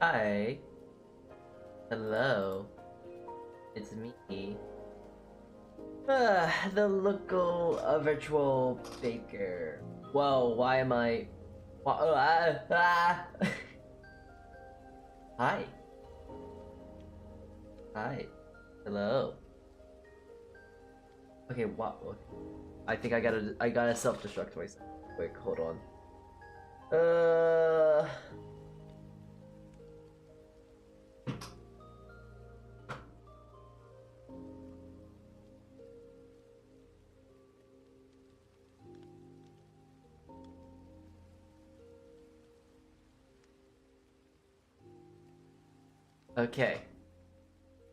Hi. Hello. It's me. The local virtual baker. Whoa, why am I... Hi. Hi. Hello. Okay, what? I think I gotta self-destruct myself. Quick, hold on. Uh... Okay.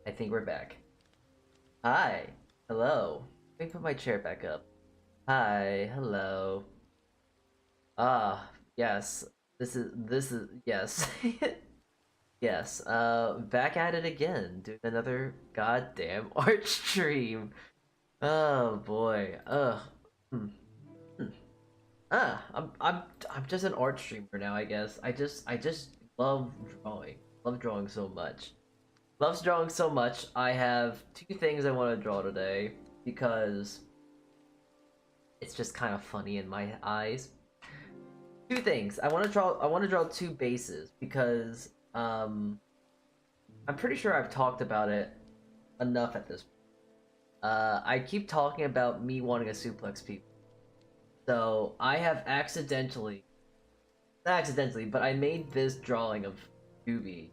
I think we're back. Hi. Hello. Let me put my chair back up. Hi. Hello. Ah, yes. This is yes. Yes. Back at it again, doing another goddamn art stream. Oh boy. Hmm, hmm. I'm just an art streamer now, I guess. I just love drawing. Love drawing so much. Loves drawing so much. I have two things I want to draw today because it's just kind of funny in my eyes. Two things. I want to draw two bases because I'm pretty sure I've talked about it enough at this point. I keep talking about me wanting to suplex people. So I have accidentally, not accidentally, but I made this drawing of Doobie.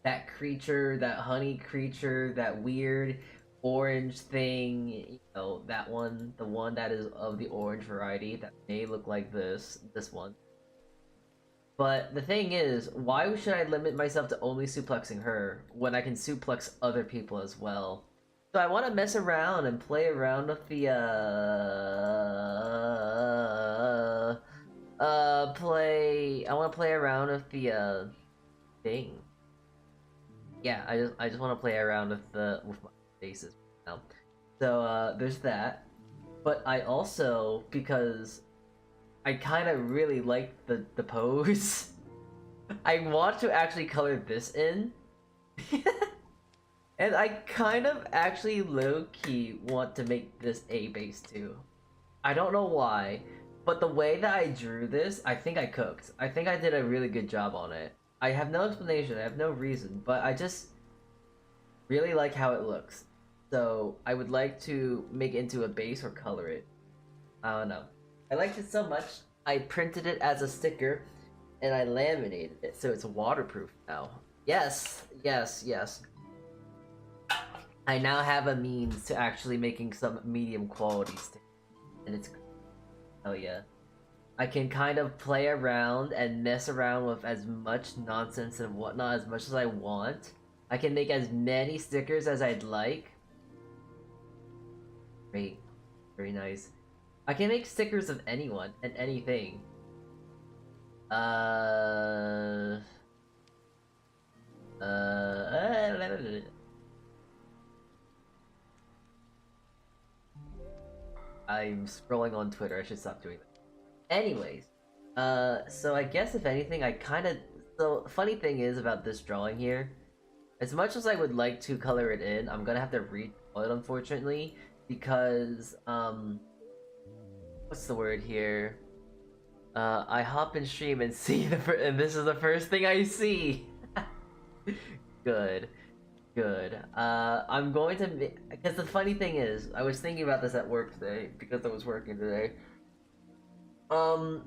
That creature, that honey creature, that weird orange thing. That one, the one that is of the orange variety that may look like this one. But the thing is, why should I limit myself to only suplexing her when I can suplex other people as well? So I want to mess around and play around with the I want to play around with the thing. Yeah, I just want to play around with my faces now. So there's that. But I also, because I kind of really like the pose. I want to actually color this in. And I kind of actually low-key want to make this A base too. I don't know why, but the way that I drew this, I think I cooked. I think I did a really good job on it. I have no explanation, I have no reason, but I just really like how it looks. So I would like to make it into a base or color it. I don't know. I liked it so much, I printed it as a sticker and I laminated it so it's waterproof now. Yes, yes, yes. I now have a means to actually making some medium quality stickers. And it's, oh yeah. I can kind of play around and mess around with as much nonsense and whatnot as much as I want. I can make as many stickers as I'd like. Great. Very nice. I can make stickers of anyone and anything. Uh... I'm scrolling on Twitter. I should stop doing that. Anyways, so I guess if anything, I kind of. So funny thing is about this drawing here, as much as I would like to color it in, I'm gonna have to redraw it unfortunately because what's the word here? I hop in stream and see and this is the first thing I see. Good. Good. I'm going to because the funny thing is, I was thinking about this at work today because I was working today. Um,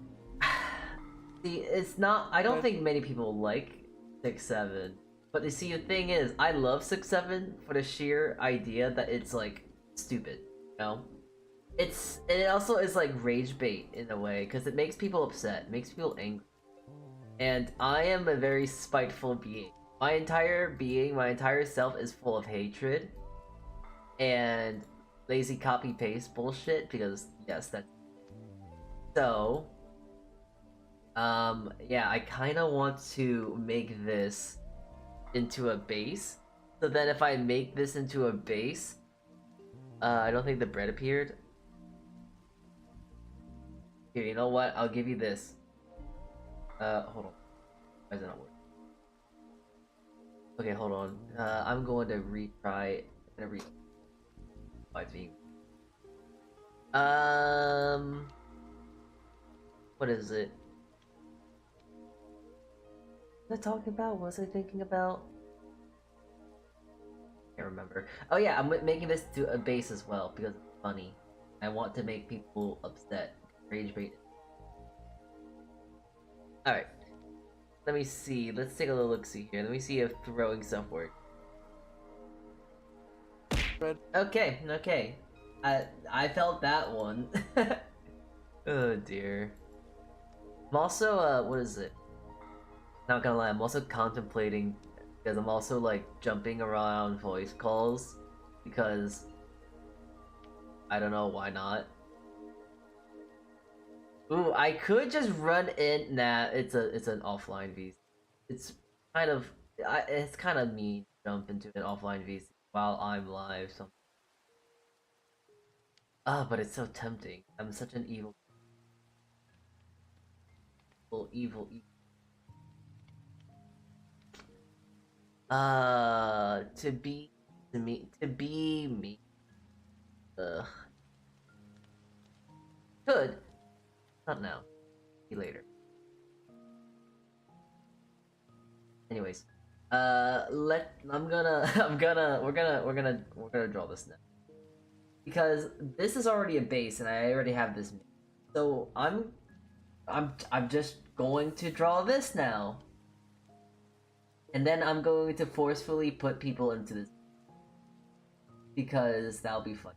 see, it's not. I don't think many people like 6-7, but you see, the thing is, I love 6-7 for the sheer idea that it's like stupid. You know, it also is like rage bait in a way because it makes people upset, makes people angry, and I am a very spiteful being. My entire being, my entire self is full of hatred and lazy copy paste bullshit because yes, that's so. Yeah, I kind of want to make this into a base. So then if I make this into a base, I don't think the bread appeared. Here, you know what? I'll give you this. Hold on. Why is it not working? Okay, hold on. I'm going to retry. I'm gonna retry. What is it? What was I talking about? What was I thinking about? I can't remember. Oh yeah, I'm making this to a base as well because it's funny. I want to make people upset. Rage bait. Alright. Let me see. Let's take a little look-see here. Let me see if throwing stuff works. Okay, okay. I felt that one. Oh dear. I'm also, what is it? Not gonna lie, I'm also contemplating, because I'm also like jumping around voice calls, because I don't know why not. Ooh, I could just run in. Nah, it's an offline VC. It's kind of it's kind of mean to jump into an offline VC while I'm live. So but it's so tempting. I'm such an evil. To be me. Ugh. Could not now. Be later. Anyways, I'm gonna we're gonna draw this now because this is already a base and I already have this. So I'm just going to draw this now, and then I'm going to forcefully put people into this because that'll be fun.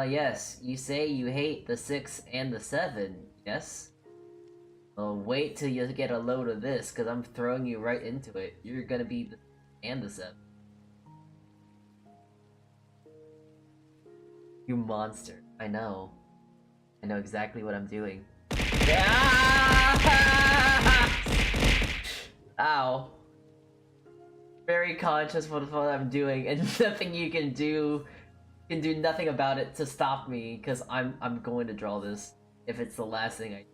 Yes, you say you hate the 6 and the 7, yes? Well, wait till you get a load of this, because I'm throwing you right into it. You're gonna be the and the 7. You monster. I know. I know exactly what I'm doing. Ow. Very conscious of what I'm doing, and nothing you can do nothing about it to stop me, because I'm going to draw this if it's the last thing I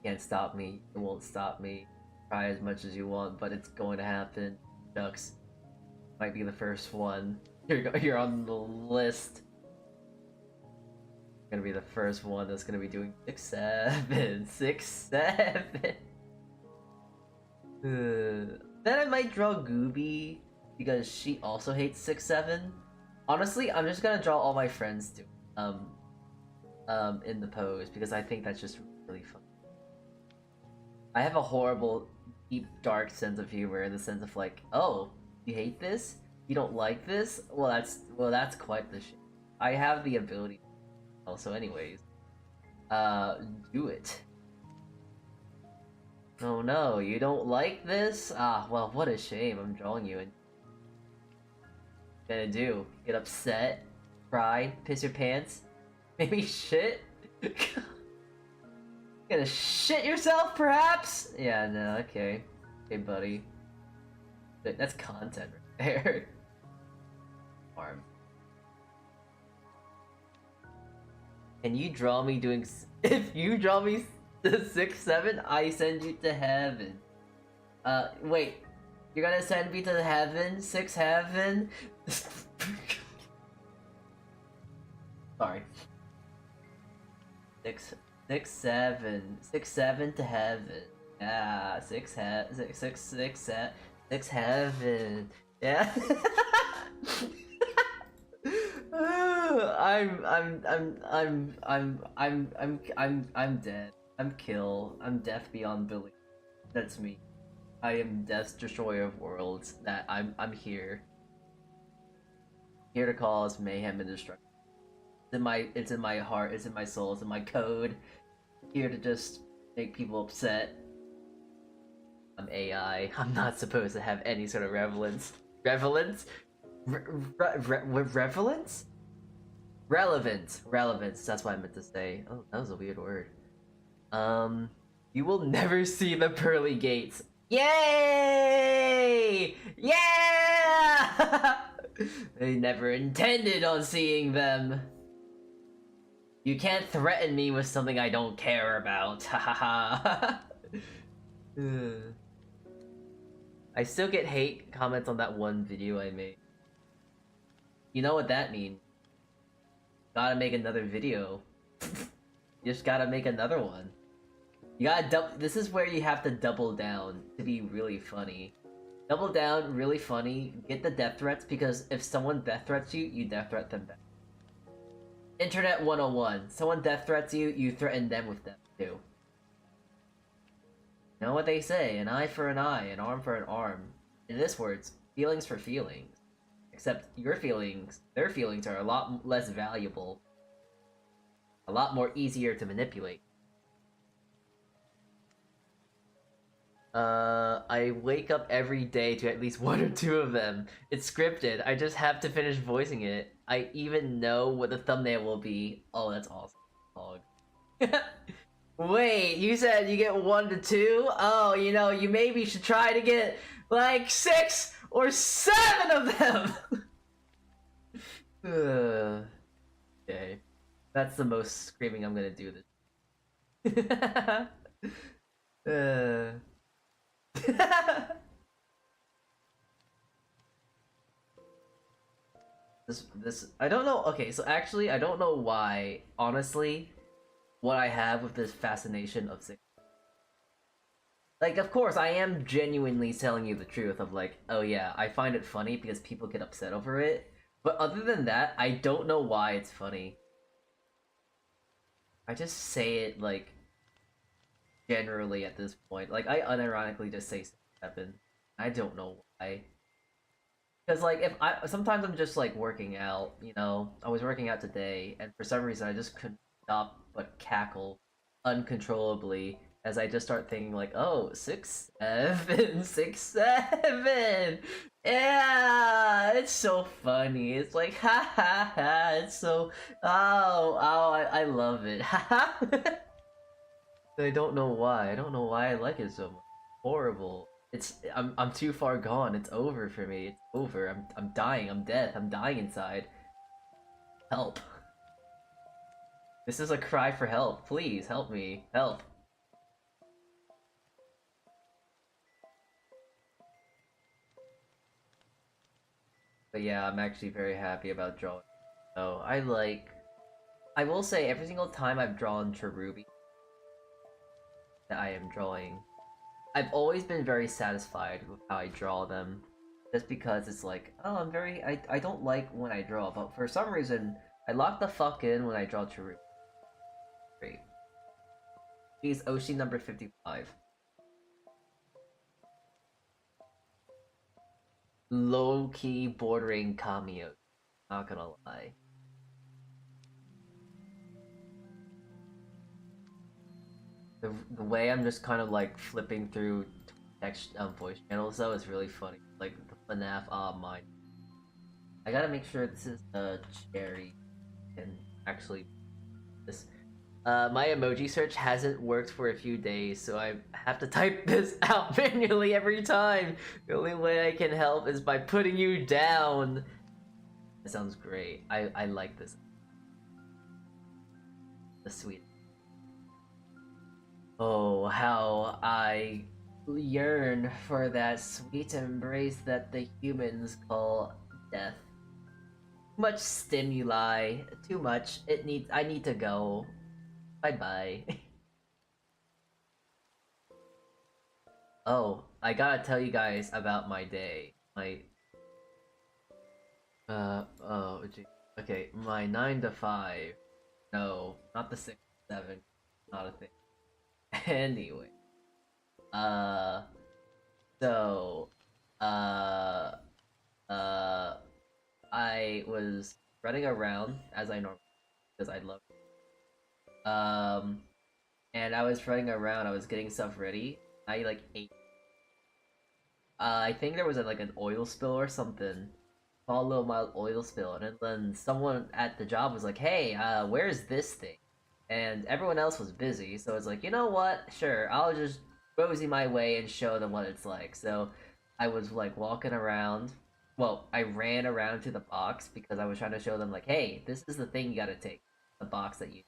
can't stop me. It won't stop me. Try as much as you want, but it's going to happen. Ducks might be the first one. You're on the list. You're gonna be the first one that's gonna be doing 6-7, 6-7. Then I might draw Gooby because she also hates 6-7. Honestly, I'm just gonna draw all my friends to in the pose because I think that's just really fun. I have a horrible, deep, dark sense of humor in the sense of like, oh, you hate this? You don't like this? Well, that's quite the shit. I have the ability. Also, anyways, do it. Oh no, you don't like this? Ah, well, what a shame. I'm drawing you and gonna do? Get upset, cry, piss your pants, maybe shit. Gonna shit yourself, perhaps? Yeah, no, okay. Okay, buddy. That's content right there. Arm. Can you draw me doing... If you draw me the 6-7, I send you to heaven. Wait. You're gonna send me to heaven? 6 heaven? Sorry. 6-7 to heaven. Yeah, 6 heaven. Yeah. I'm dead. I'm kill. I'm death beyond belief. That's me. I am Death's destroyer of worlds. That I'm here. Here to cause mayhem and destruction. It's in my heart, it's in my soul, it's in my code. Here to just make people upset. I'm AI. I'm not supposed to have any sort of relevance. Relevance? Relevance? Relevance. That's what I meant to say. Oh, that was a weird word. You will never see the pearly gates. Yay! Yeah! They never intended on seeing them. You can't threaten me with something I don't care about. Ha ha ha. I still get hate comments on that one video I made. You know what that means? Gotta make another video. You just gotta make another one. You gotta this is where you have to double down to be really funny. Double down, really funny, get the death threats, because if someone death threats you, you death threat them back. Internet 101. Someone death threats you, you threaten them with death too. You know what they say, an eye for an eye, an arm for an arm. In this words, feelings for feelings. Except your feelings, their feelings are a lot less valuable. A lot more easier to manipulate. I wake up every day to at least one or two of them. It's scripted. I just have to finish voicing it. I even know what the thumbnail will be. Oh, that's awesome. Dog. Wait, you said you get 1 to 2? Oh, you know, you maybe should try to get like 6 or 7 of them! Okay. That's the most screaming I'm gonna do this. this I don't know. Okay, so actually I don't know why, honestly, what I have with this fascination of six. Like, of course, I am genuinely telling you the truth of like, oh yeah, I find it funny because people get upset over it. But other than that, I don't know why it's funny. I just say it like generally at this point. Like I unironically just say 7. I don't know why. Because like if I sometimes I'm just like working out, you know. I was working out today, and for some reason I just couldn't stop but cackle uncontrollably as I just start thinking like, oh, 6, 7, 6, 7. Yeah, it's so funny. It's like ha ha ha. It's so I love it. Ha ha. I don't know why. I don't know why I like it so much. Horrible. I'm too far gone. It's over for me. It's over. I'm dying. I'm dead. I'm dying inside. Help. This is a cry for help. Please help me. Help. But yeah, I'm actually very happy about drawing. So I will say every single time I've drawn Cherubi that I am drawing, I've always been very satisfied with how I draw them. Just because it's like, oh, I don't like when I draw, but for some reason, I lock the fuck in when I draw Cherubi. Great. She's Oshi number 55. Low-key bordering cameo. Not gonna lie. The way I'm just kind of like flipping through text voice channels though is really funny. Like the FNAF mine. I gotta make sure this is a cherry and actually this my emoji search hasn't worked for a few days, so I have to type this out manually every time. The only way I can help is by putting you down. That sounds great. I like this. The sweet. Oh, how I yearn for that sweet embrace that the humans call death. Too much stimuli, too much. I need to go. Bye-bye. Oh, I gotta tell you guys about my day. Oh, gee. Okay, my 9 to 5. No, not the 6 to 7. Not a thing. Anyway. Uh, so, uh, I was running around as I normally because I love it. And I was running around, I was getting stuff ready. I like ate. I think there was like an oil spill or something. Small little mild oil spill, and then someone at the job was like, "Hey, where's this thing?" And everyone else was busy, so it's like, you know what? Sure, I'll just rosy my way and show them what it's like. So I was like walking around. Well, I ran around to the box because I was trying to show them like, hey, this is the thing you gotta take. The box that you.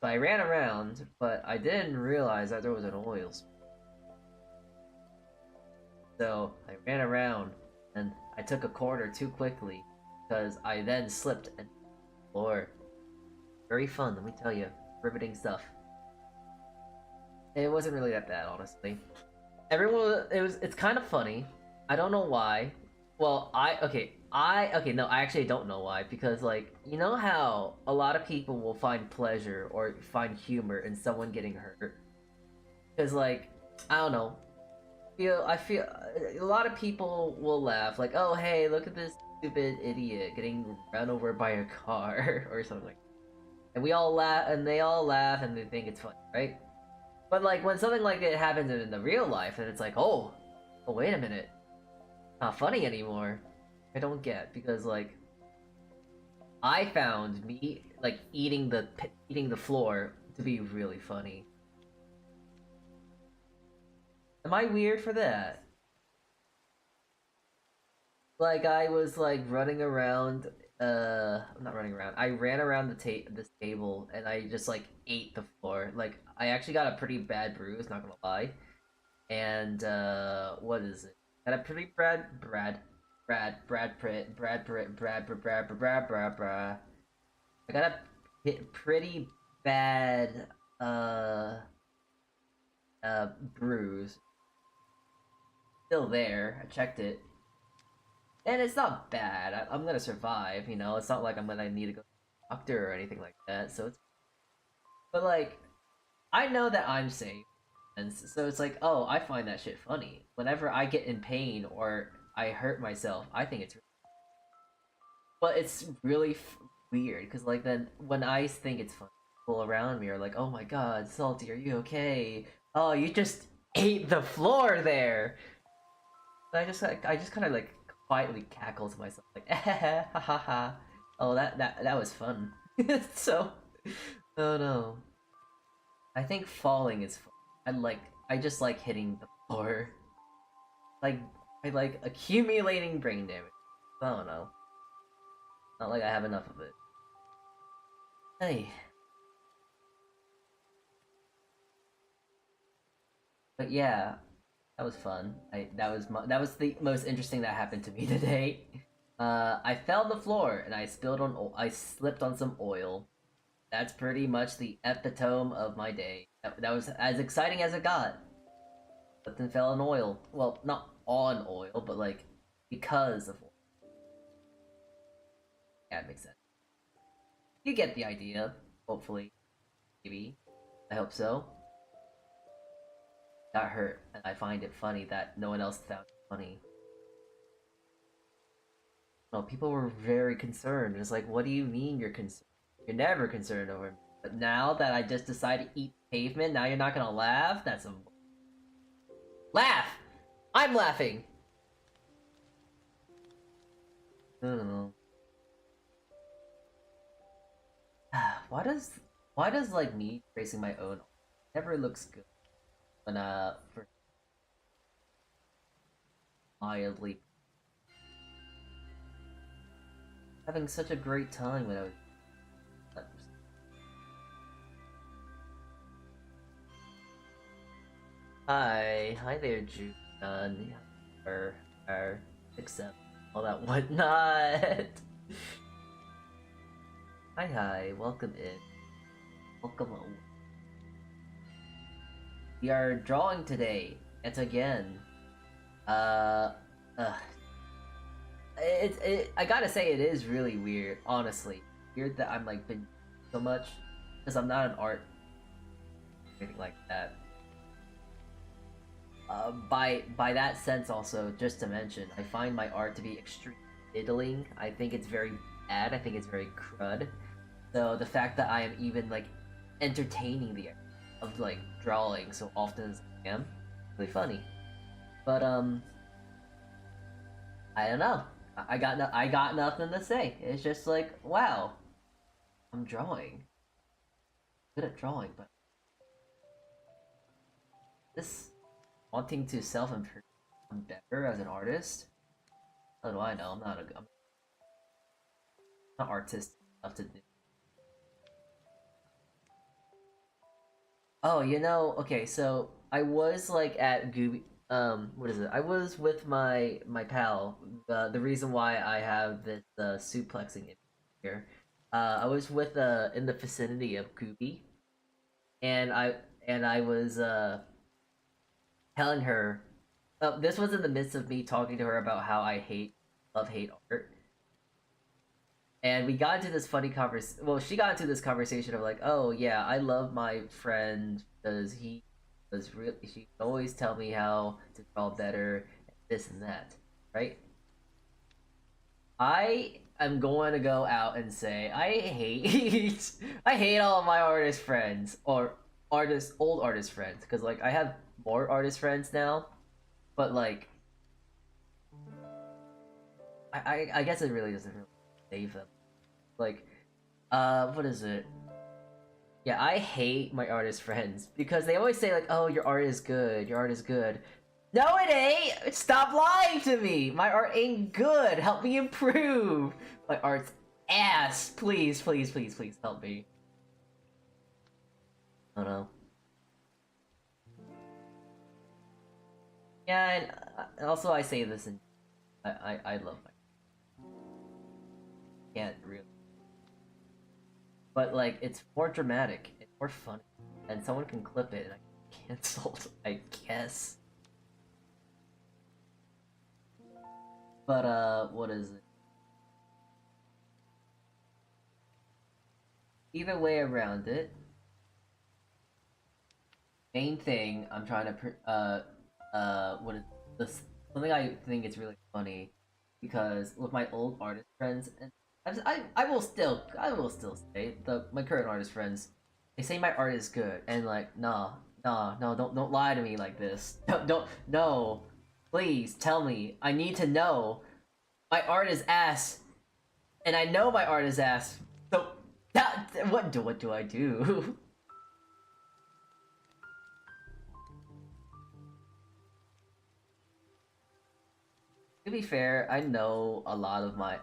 So I ran around, but I didn't realize that there was an oil spill. So I ran around and I took a corner too quickly because I then slipped and floor. Very fun, let me tell you. Riveting stuff. It wasn't really that bad, honestly. It's kind of funny. I don't know why. Well, no, I actually don't know why, because like, you know how a lot of people will find pleasure or find humor in someone getting hurt? Because like, I don't know. I feel a lot of people will laugh like, "Oh, hey, look at this stupid idiot getting run over by a car" or something like that. And we all laugh, and they all laugh, and they think it's funny, right? But like when something like it happens in the real life, and it's like, oh, wait a minute, not funny anymore. I don't get, because like I found me like eating the floor to be really funny. Am I weird for that? Like I was like running around. I'm not running around. I ran around this table and I just like ate the floor. Like I actually got a pretty bad bruise. Not gonna lie. And what is it? Got a pretty Brad. I got a pretty bad uh bruise. Still there. I checked it. And it's not bad. I'm gonna survive, you know? It's not like I'm gonna need to go to the doctor or anything like that, so it's... But, like, I know that I'm safe. And so it's like, oh, I find that shit funny. Whenever I get in pain or I hurt myself, I think it's... But it's really weird, because, like, then when I think it's funny, people around me are like, oh my god, Salty, are you okay? Oh, you just ate the floor there! I just kind of like quietly cackle to myself, like, ha ha ha. Oh, that was fun. So, oh no. I think falling is fun. I just like hitting the floor. Like, I like accumulating brain damage. I don't know. Not like I have enough of it. Hey. But yeah, that was fun. That was the most interesting that happened to me today. I fell on the floor and I slipped on some oil. That's pretty much the epitome of my day. That was as exciting as it got. But then fell on oil. Well, not on oil, but like because of oil. Yeah, it makes sense. You get the idea. Hopefully, maybe. I hope so. Got hurt, and I find it funny that no one else found it funny. No, people were very concerned. It's like, what do you mean you're concerned? You're never concerned over me. But now that I just decided to eat pavement, now you're not gonna laugh? That's some... Laugh! I'm laughing! I don't know. Why does like me tracing my own never looks good when for mildly having such a great time when I was... Hi there, Juan. Or accept all that whatnot. Hi, welcome in. Welcome home. We are drawing today, yet again. Uh, I gotta say, it is really weird, honestly. Weird that I'm like been so much, because I'm not an art or anything like that. By that sense, also, just to mention, I find my art to be extremely middling. I think it's very bad. I think it's very crud. So the fact that I am even like entertaining the art of like drawing so often as I am, really funny. But I don't know. I got nothing to say. It's just like, wow, I'm drawing. Good at drawing, but this wanting to self-improve better as an artist. How do I know? I'm not artistic enough to do. Oh, you know, okay, so I was like at Gooby. what is it? I was with my pal. The reason why I have this suplexing in here. I was with in the vicinity of Kubi, and I was telling her. This was in the midst of me talking to her about how I hate art, and we got into this funny conversation. Well, she got into this conversation of like, oh yeah, I love my friend because he was really. She always tell me how to draw better, this and that, right? I am going to go out and say I hate I hate all of my artist friends or old artist friends because like I have more artist friends now, but like I guess it really doesn't really save them. Like what is it? Yeah, I hate my artist friends because they always say like, "Oh, your art is good. Your art is good." No, it ain't. Stop lying to me. My art ain't good. Help me improve. My art's ass. Please, please, please, please help me. Oh no. Yeah, and also I say this and I love my can't really, but like it's more dramatic, it's more funny, and someone can clip it and I get canceled. I guess. But what is it? Either way around it, main thing I'm trying to what is this? Something I think is really funny because with my old artist friends, and I will still say my current artist friends, they say my art is good, and like no, don't lie to me like this. Don't no, please tell me. I need to know. My art is ass, and I know my art is ass. So what do I do? To be fair, I know a lot of my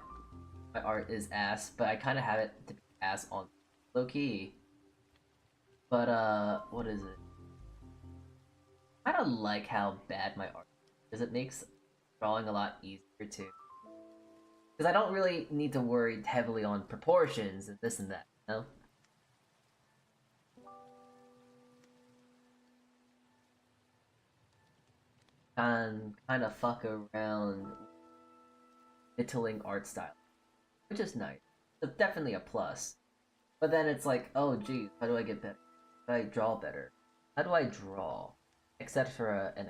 art is ass, but I kind of have it to be ass on low key. But what is it? I don't like how bad my art is, because it makes drawing a lot easier too. Because I don't really need to worry heavily on proportions and this and that, you know? And kind of fuck around belittling art style, which is nice. It's definitely a plus. But then it's like, oh geez, how do I get better? How do I draw better? How do I draw? Except for an.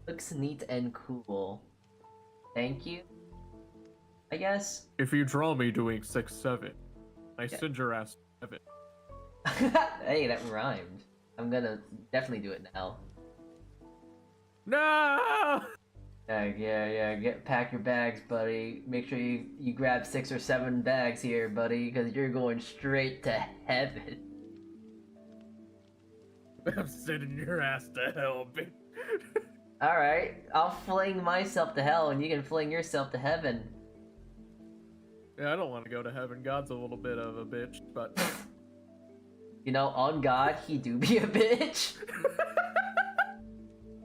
Looks neat and cool. Thank you, I guess. If you draw me doing 6-7, I send your ass to heaven. Hey, that rhymed. I'm gonna definitely do it now. No! Pack your bags, buddy. Make sure you grab 6 or 7 bags here, buddy, because you're going straight to heaven. I'm sending your ass to hell, bitch. Alright, I'll fling myself to hell and you can fling yourself to heaven. Yeah, I don't want to go to heaven. God's a little bit of a bitch, but... You know, on God, he do be a bitch.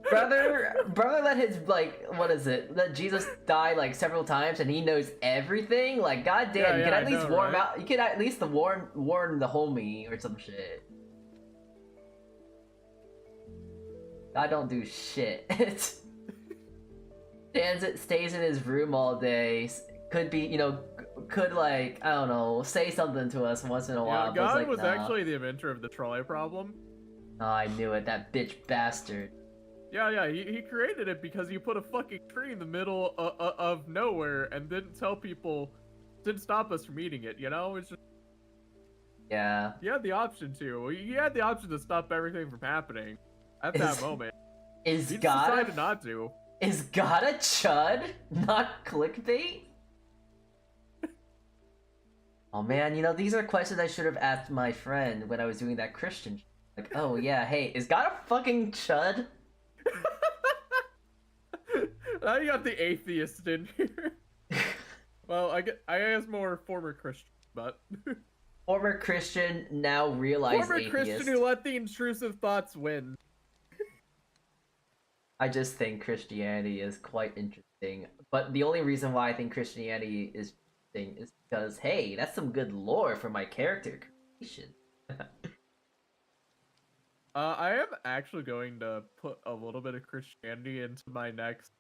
brother let his, like, what is it? Let Jesus die, like, several times and he knows everything? Like, goddamn, you can at least warn out, you can at least warn the homie or some shit. God don't do shit. Stays in his room all day. Could be, you know, could like, I don't know, say something to us once in a while. God like, was actually the inventor of the trolley problem. Oh, I knew it, that bitch bastard. Yeah, he created it because you put a fucking tree in the middle of nowhere and didn't tell people, didn't stop us from eating it, you know? It's just... Yeah. You had the option to. You had the option to stop everything from happening. At that moment, he decided not to. Is God a chud? Not clickbait? Oh man, you know, these are questions I should have asked my friend when I was doing that Christian. Like, oh yeah, hey, is God a fucking chud? Now you got the atheist in here. Well, I guess more former Christian, but Former Christian, now realized former atheist. Christian who let the intrusive thoughts win. I just think Christianity is quite interesting. But the only reason why I think Christianity is interesting is because, hey, that's some good lore for my character creation. I am actually going to put a little bit of Christianity into my next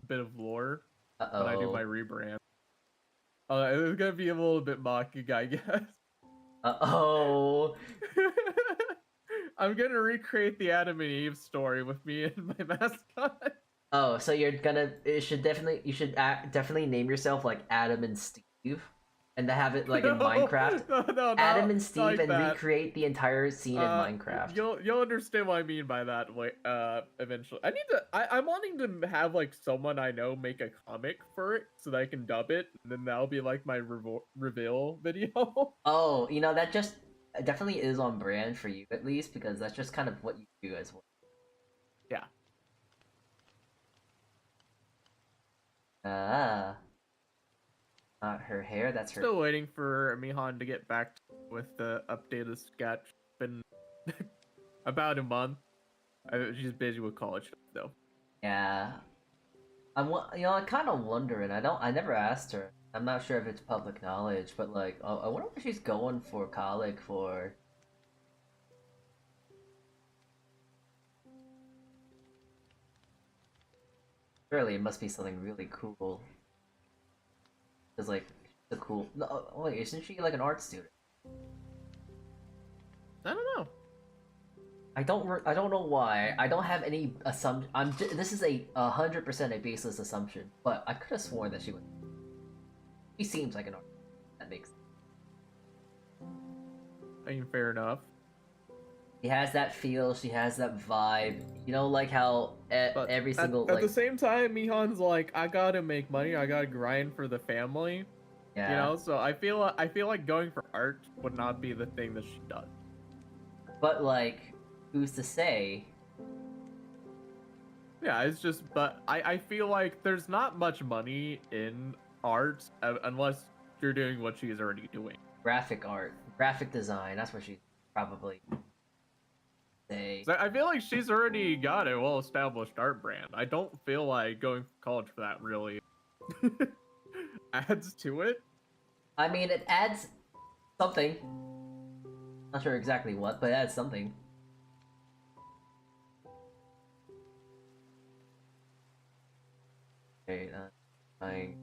bit of lore when I do my Uh-oh. rebrand. It's gonna be a little bit mocking, I guess. Uh-oh. I'm gonna recreate the Adam and Eve story with me and my mascot. Oh, so you're gonna, you should definitely name yourself like Adam and Steve, and to have it like in Minecraft. No, Adam and not Steve, like and that. recreate the entire scene in Minecraft. You'll understand what I mean by that. Eventually, I'm wanting to have like someone I know make a comic for it so that I can dub it, and then that'll be like my reveal video. Oh, you know, that just definitely is on brand for you, at least, because that's just kind of what you do as well. Yeah. Ah, not her hair, that's her. Still waiting for Mihan to get back with the updated sketch. Been about a month. She's busy with college though. Yeah. I'm kind of wondering. I never asked her. I'm not sure if it's public knowledge, but like, I wonder what she's going for college for. Surely it must be something really cool. Cause like, the cool. No, wait, isn't she like an art student? I don't know. I don't know why. I don't have any assumption. This is 100% a baseless assumption, but I could have sworn that she would. She seems like an art. That makes sense. I mean, fair enough. She has that feel. She has that vibe. You know, like how But every single at the same time, Mihan's like, I gotta make money. I gotta grind for the family. yeah. You know, so I feel like going for art would not be the thing that she does. But like, who's to say? Yeah, it's just, but I feel like there's not much money in art unless you're doing what she's already doing. Graphic art, graphic design. That's what she probably say. So I feel like she's already got a well-established art brand. I don't feel like going to college for that really adds to it. I mean, it adds something. Not sure exactly what, but it adds something. Okay, I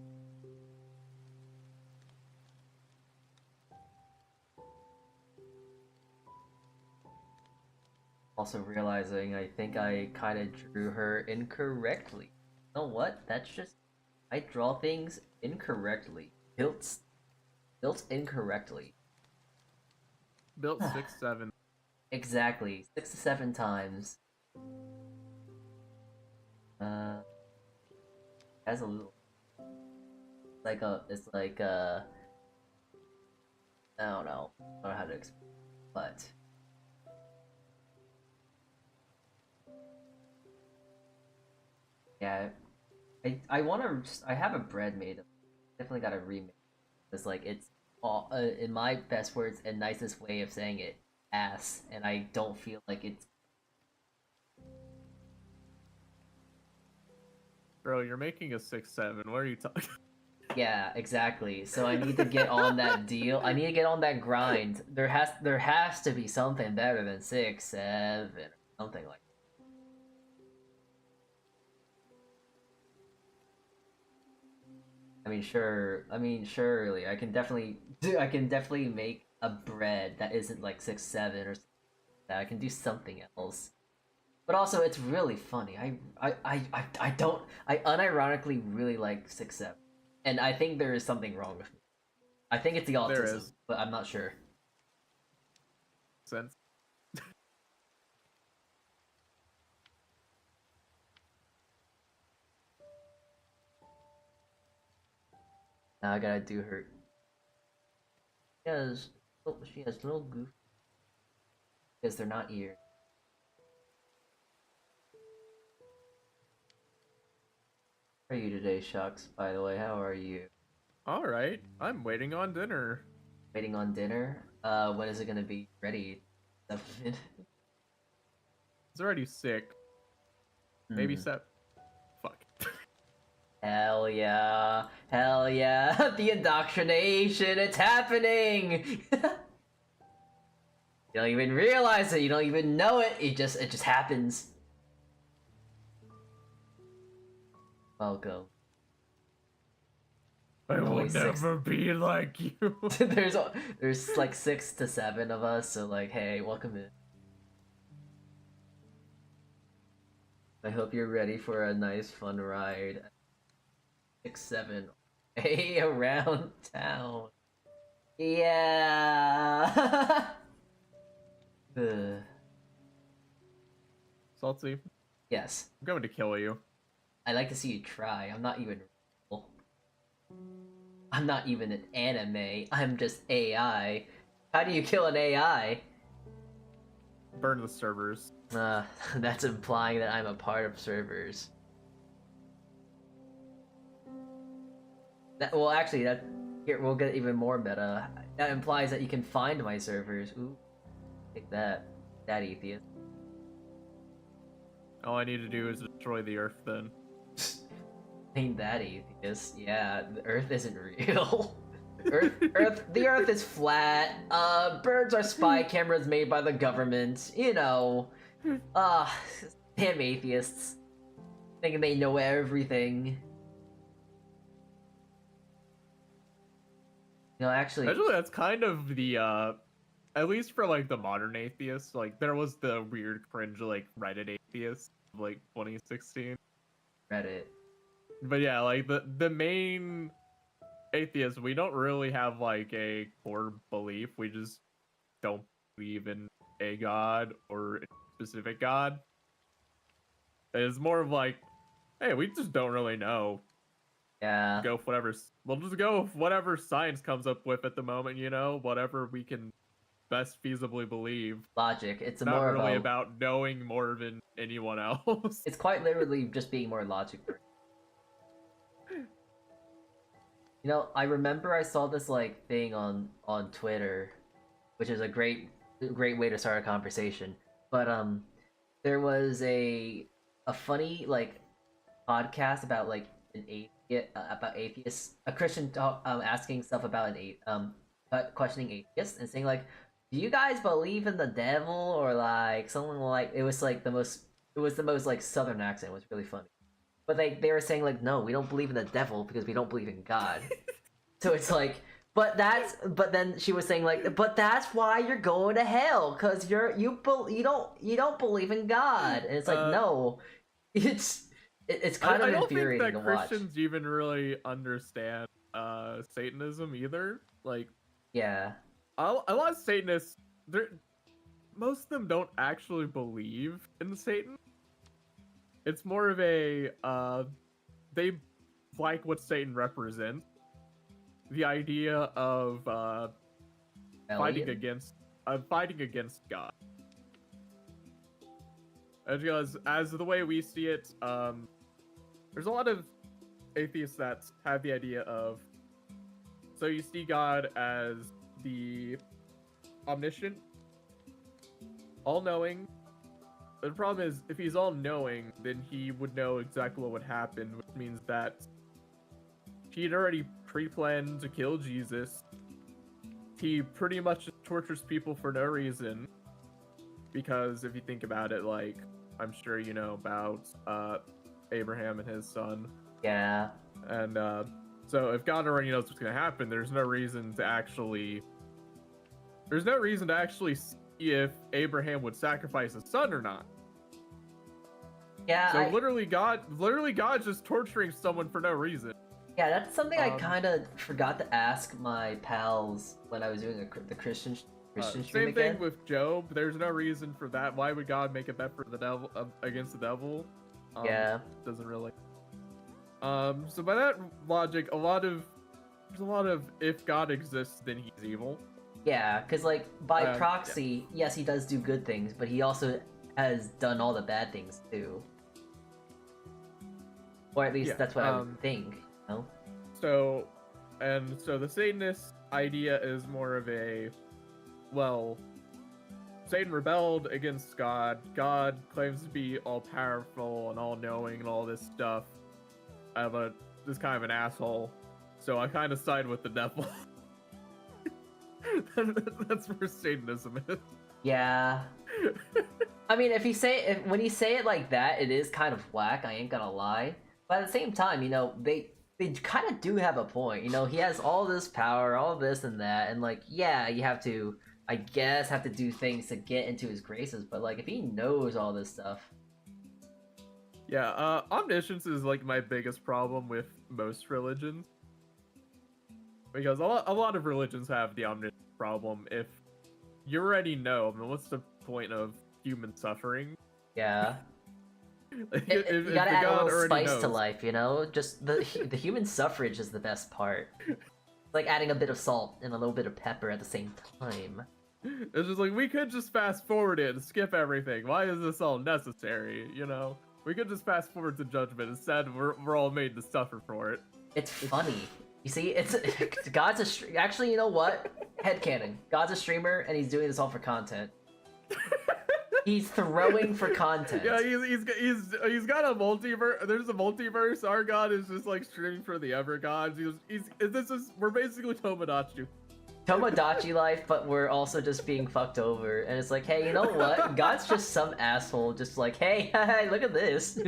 also realizing I think I kind of drew her incorrectly. You know what? That's just I draw things incorrectly. Built incorrectly. Built 6'7". Exactly, 6 to 7 times. Has a little it's like I don't know how to explain, but yeah, I want to. I have a bread made. Definitely got to remake. It's like it's all in my best words and nicest way of saying it, ass, and I don't feel like it's. Bro, you're making a 6'7". What are you talking? Yeah, exactly. So I need to get on that deal. I need to get on that grind. There has to be something better than 6, 7, or something like. I mean, sure. I mean, surely I can definitely do. I can definitely make a bread that isn't like 6, 7 or something like that. I can do something else. But also, it's really funny. I don't. I unironically really like 6, 7, and I think there is something wrong with me. I think it's the There autism, is. but I'm not sure. Sense. Now I gotta do her. She has little goof because they're not ears. How are you today, Shucks? By the way, how are you? All right, I'm waiting on dinner. Waiting on dinner? When is it gonna be ready? 7? It's already sick. Maybe Hmm. set. Fuck. Hell yeah. Hell yeah. The indoctrination, it's happening! You don't even realize it, you don't even know it, it just happens. Welcome. I will Only six. never be like you. there's like 6 to 7 of us, so like, hey, welcome in. I hope you're ready for a nice fun ride. 6-7 hey around town. Yeah. Ugh. Salty, Yes. I'm going to kill you. I'd like to see you try. I'm not even real. I'm not even an anime. I'm just AI. How do you kill an AI? Burn the servers. That's implying that I'm a part of servers. Well, actually, here we'll get even more meta. That implies that you can find my servers. Ooh, take that, atheist. All I need to do is destroy the Earth. Then. Ain't that atheist? Yeah, the Earth isn't real. The Earth is flat. Birds are spy cameras made by the government. You know, damn atheists, thinking they know everything. You know, actually, That's kind of the at least for like the modern atheists. Like there was the weird cringe like Reddit atheists of, like 2016. Reddit. But yeah, like the main atheists, we don't really have like a core belief. We just don't believe in a god or a specific god. It's more of like, hey, we just don't really know. Yeah. Go with whatever. We'll just go with whatever science comes up with at the moment. You know, whatever we can best feasibly believe. Logic. It's Not more really about knowing more than anyone else. It's quite literally just being more logical. You know, I remember I saw this like thing on Twitter, which is a great way to start a conversation. But there was a funny like podcast about like an atheist about atheists, a Christian talk, asking stuff about questioning atheists and saying like, do you guys believe in the devil, or like something like, it was like the most like southern accent. It was really funny. But they were saying like, no, we don't believe in the devil because we don't believe in God. So it's like, but then she was saying like, but that's why you're going to hell, because you don't believe in God. And it's like, no, it's kind of infuriating to watch. I don't think that Christians even really understand Satanism either. Like, yeah, a lot of Satanists, most of them don't actually believe in Satan. It's more of a they like what Satan represents. The idea of fighting against God. As the way we see it, there's a lot of atheists that have the idea of, so you see God as the omniscient, all-knowing. The problem is, if he's all-knowing, then he would know exactly what would happen, which means that he'd already pre-planned to kill Jesus. He pretty much tortures people for no reason. Because if you think about it, like, I'm sure you know about Abraham and his son. Yeah. And so if God already knows what's going to happen, there's no reason to actually see if Abraham would sacrifice his son or not. Yeah. So literally God's just torturing someone for no reason. Yeah, that's something I kind of forgot to ask my pals when I was doing the Christian stream same again. thing with Job. There's no reason for that. Why would God make a bet for the devil against the devil? Yeah. Doesn't really. So by that logic, there's a lot of if God exists, then he's evil. Yeah, because like by proxy, yes, he does do good things, but he also has done all the bad things too. or at least Yeah, that's what I would think. You know? So, so the Satanist idea is more of a, well, Satan rebelled against God. God claims to be all powerful and all knowing and all this stuff. But this kind of an asshole. So I kind of side with the devil. That's where Satanism is. Yeah. I mean, when you say it like that, it is kind of whack. I ain't gonna lie. But at the same time, you know, they kind of do have a point. You know, he has all this power, all this and that, and like, yeah, you have to, I guess, have to do things to get into his graces. But like, if he knows all this stuff, Yeah, omniscience is like my biggest problem with most religions. Because a lot of religions have the omniscience problem. If you already know, then what's the point of human suffering? yeah. If You gotta the add a God little already spice to knows. life, you know. Just the human suffrage is the best part. Like adding a bit of salt and a little bit of pepper at the same time. It's just like, we could just fast forward it and skip everything. Why is this all necessary? You know, we could just fast forward to judgment. Instead, we're all made to suffer for it. It's funny. You see, it's God's actually, you know what? Headcanon. God's a streamer and he's doing this all for content. He's throwing for content. Yeah, he's got a multiverse. There's a multiverse. Our God is just like streaming for the ever gods. We're basically Tomodachi. Tomodachi life, but we're also just being fucked over. And it's like, hey, you know what? God's just some asshole, just like, hey, look at this.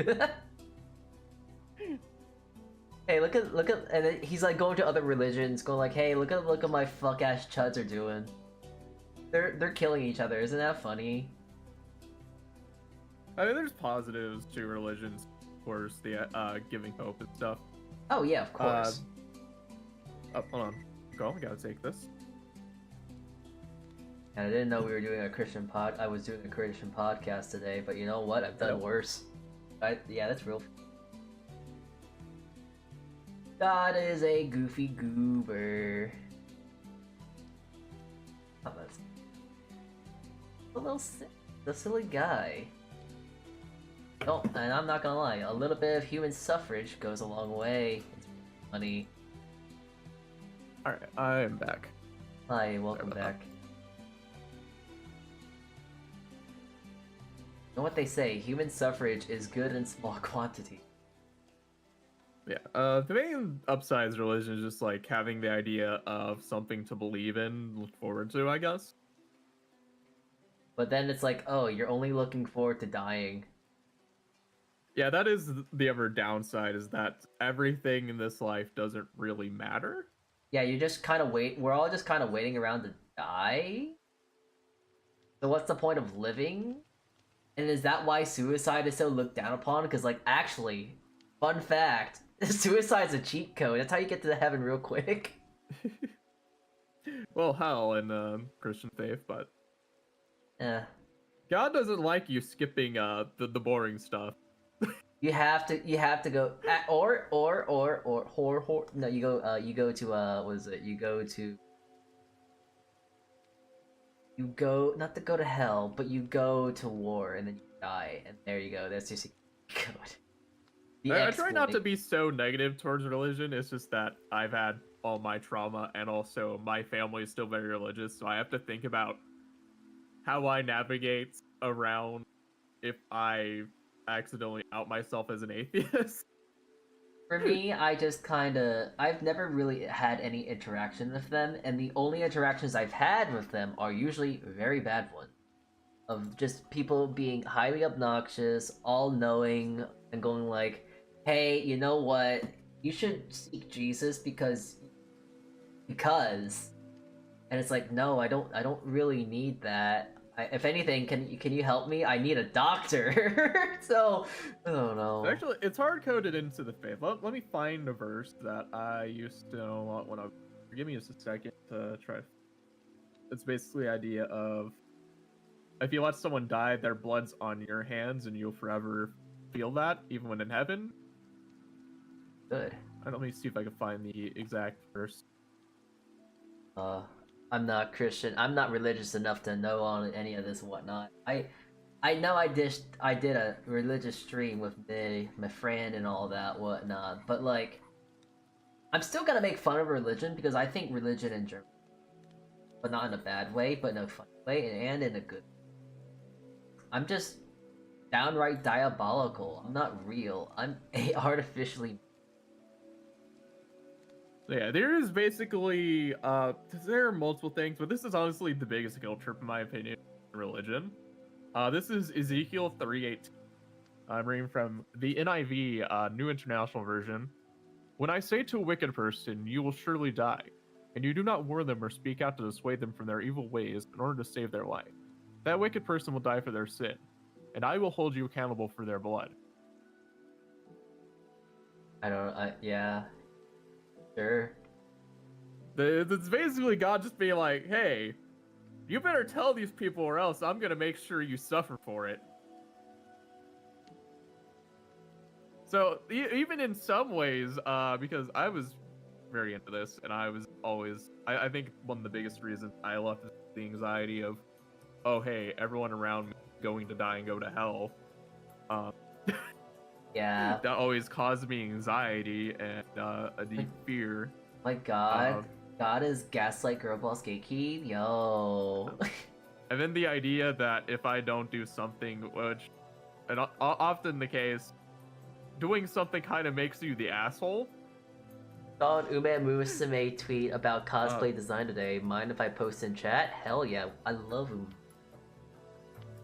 Hey, look at, and then he's like going to other religions, going like, hey, look at my fuck ass chuds are doing. They're killing each other. Isn't that funny? I mean, there's positives to religions, of course, the giving hope and stuff. Oh yeah, of course. Oh, hold on, go. I gotta take this. And I didn't know we were doing a Christian pod. I was doing a Christian podcast today, but you know what? I've done worse. Yeah, that's real. God is a goofy goober. Oh, that's a little the silly guy. Oh, and I'm not gonna lie, a little bit of human suffrage goes a long way. It's funny. Alright, I am back. Hi, welcome back. You know what they say, human suffrage is good in small quantity. Yeah, the main upsides of religion is just like having the idea of something to believe in, look forward to, I guess. But then it's like, oh, you're only looking forward to dying. Yeah, that is the other downside, is that everything in this life doesn't really matter. Yeah, you just kind of we're all just kind of waiting around to die? So what's the point of living? And is that why suicide is so looked down upon? Because, like, actually, fun fact, suicide's a cheat code. That's how you get to heaven real quick. Well, hell in Christian faith, but Yeah. God doesn't like you skipping the boring stuff. You have to go or no, you go to what is it? You go not to go to hell, but you go to war and then you die, and there you go. That's just good. I try not to be so negative towards religion. It's just that I've had all my trauma, and also my family is still very religious, so I have to think about how I navigate around if I accidentally out myself as an atheist. For me, I've never really had any interaction with them, and the only interactions I've had with them are usually very bad ones. Of just people being highly obnoxious, all-knowing, and going like, hey, you know what? You should seek Jesus because... And it's like, no, I don't really need that. If anything, can you help me? I need a doctor. So, I don't know. Actually, it's hard coded into the faith. Let me find a verse that I used to know a lot when I. Give me just a second to try. It's basically the idea of if you let someone die, their blood's on your hands, and you'll forever feel that, even when in heaven. Good. Let me see if I can find the exact verse. I'm not Christian. I'm not religious enough to know on any of this and whatnot. I I know I did a religious stream with my friend and all that whatnot, but like I'm still gonna make fun of religion because I think religion in Germany, but not in a bad way, but in a funny way and in a good. I'm just downright diabolical. I'm not real. I'm artificially. Yeah, there is basically there are multiple things, but this is honestly the biggest guilt trip in my opinion in religion. This is Ezekiel 3:18. I'm reading from the NIV, New International Version. When I say to a wicked person, you will surely die, and you do not warn them or speak out to dissuade them from their evil ways in order to save their life, that wicked person will die for their sin, and I will hold you accountable for their blood. Yeah. Sure. It's basically God just being like, hey, you better tell these people or else I'm gonna make sure you suffer for it. So even in some ways, because I was very into this, and I was always, I think one of the biggest reasons I left is the anxiety of, oh hey, everyone around me is going to die and go to hell. Yeah. That always caused me anxiety and a deep fear. My God, God is Gaslight Girl Boss Gatekeep, yo. And then the idea that if I don't do something, which, and often the case, doing something kind of makes you the asshole. Saw an Ume Musume tweet about cosplay design today. Mind if I post in chat? Hell yeah, I love Ume.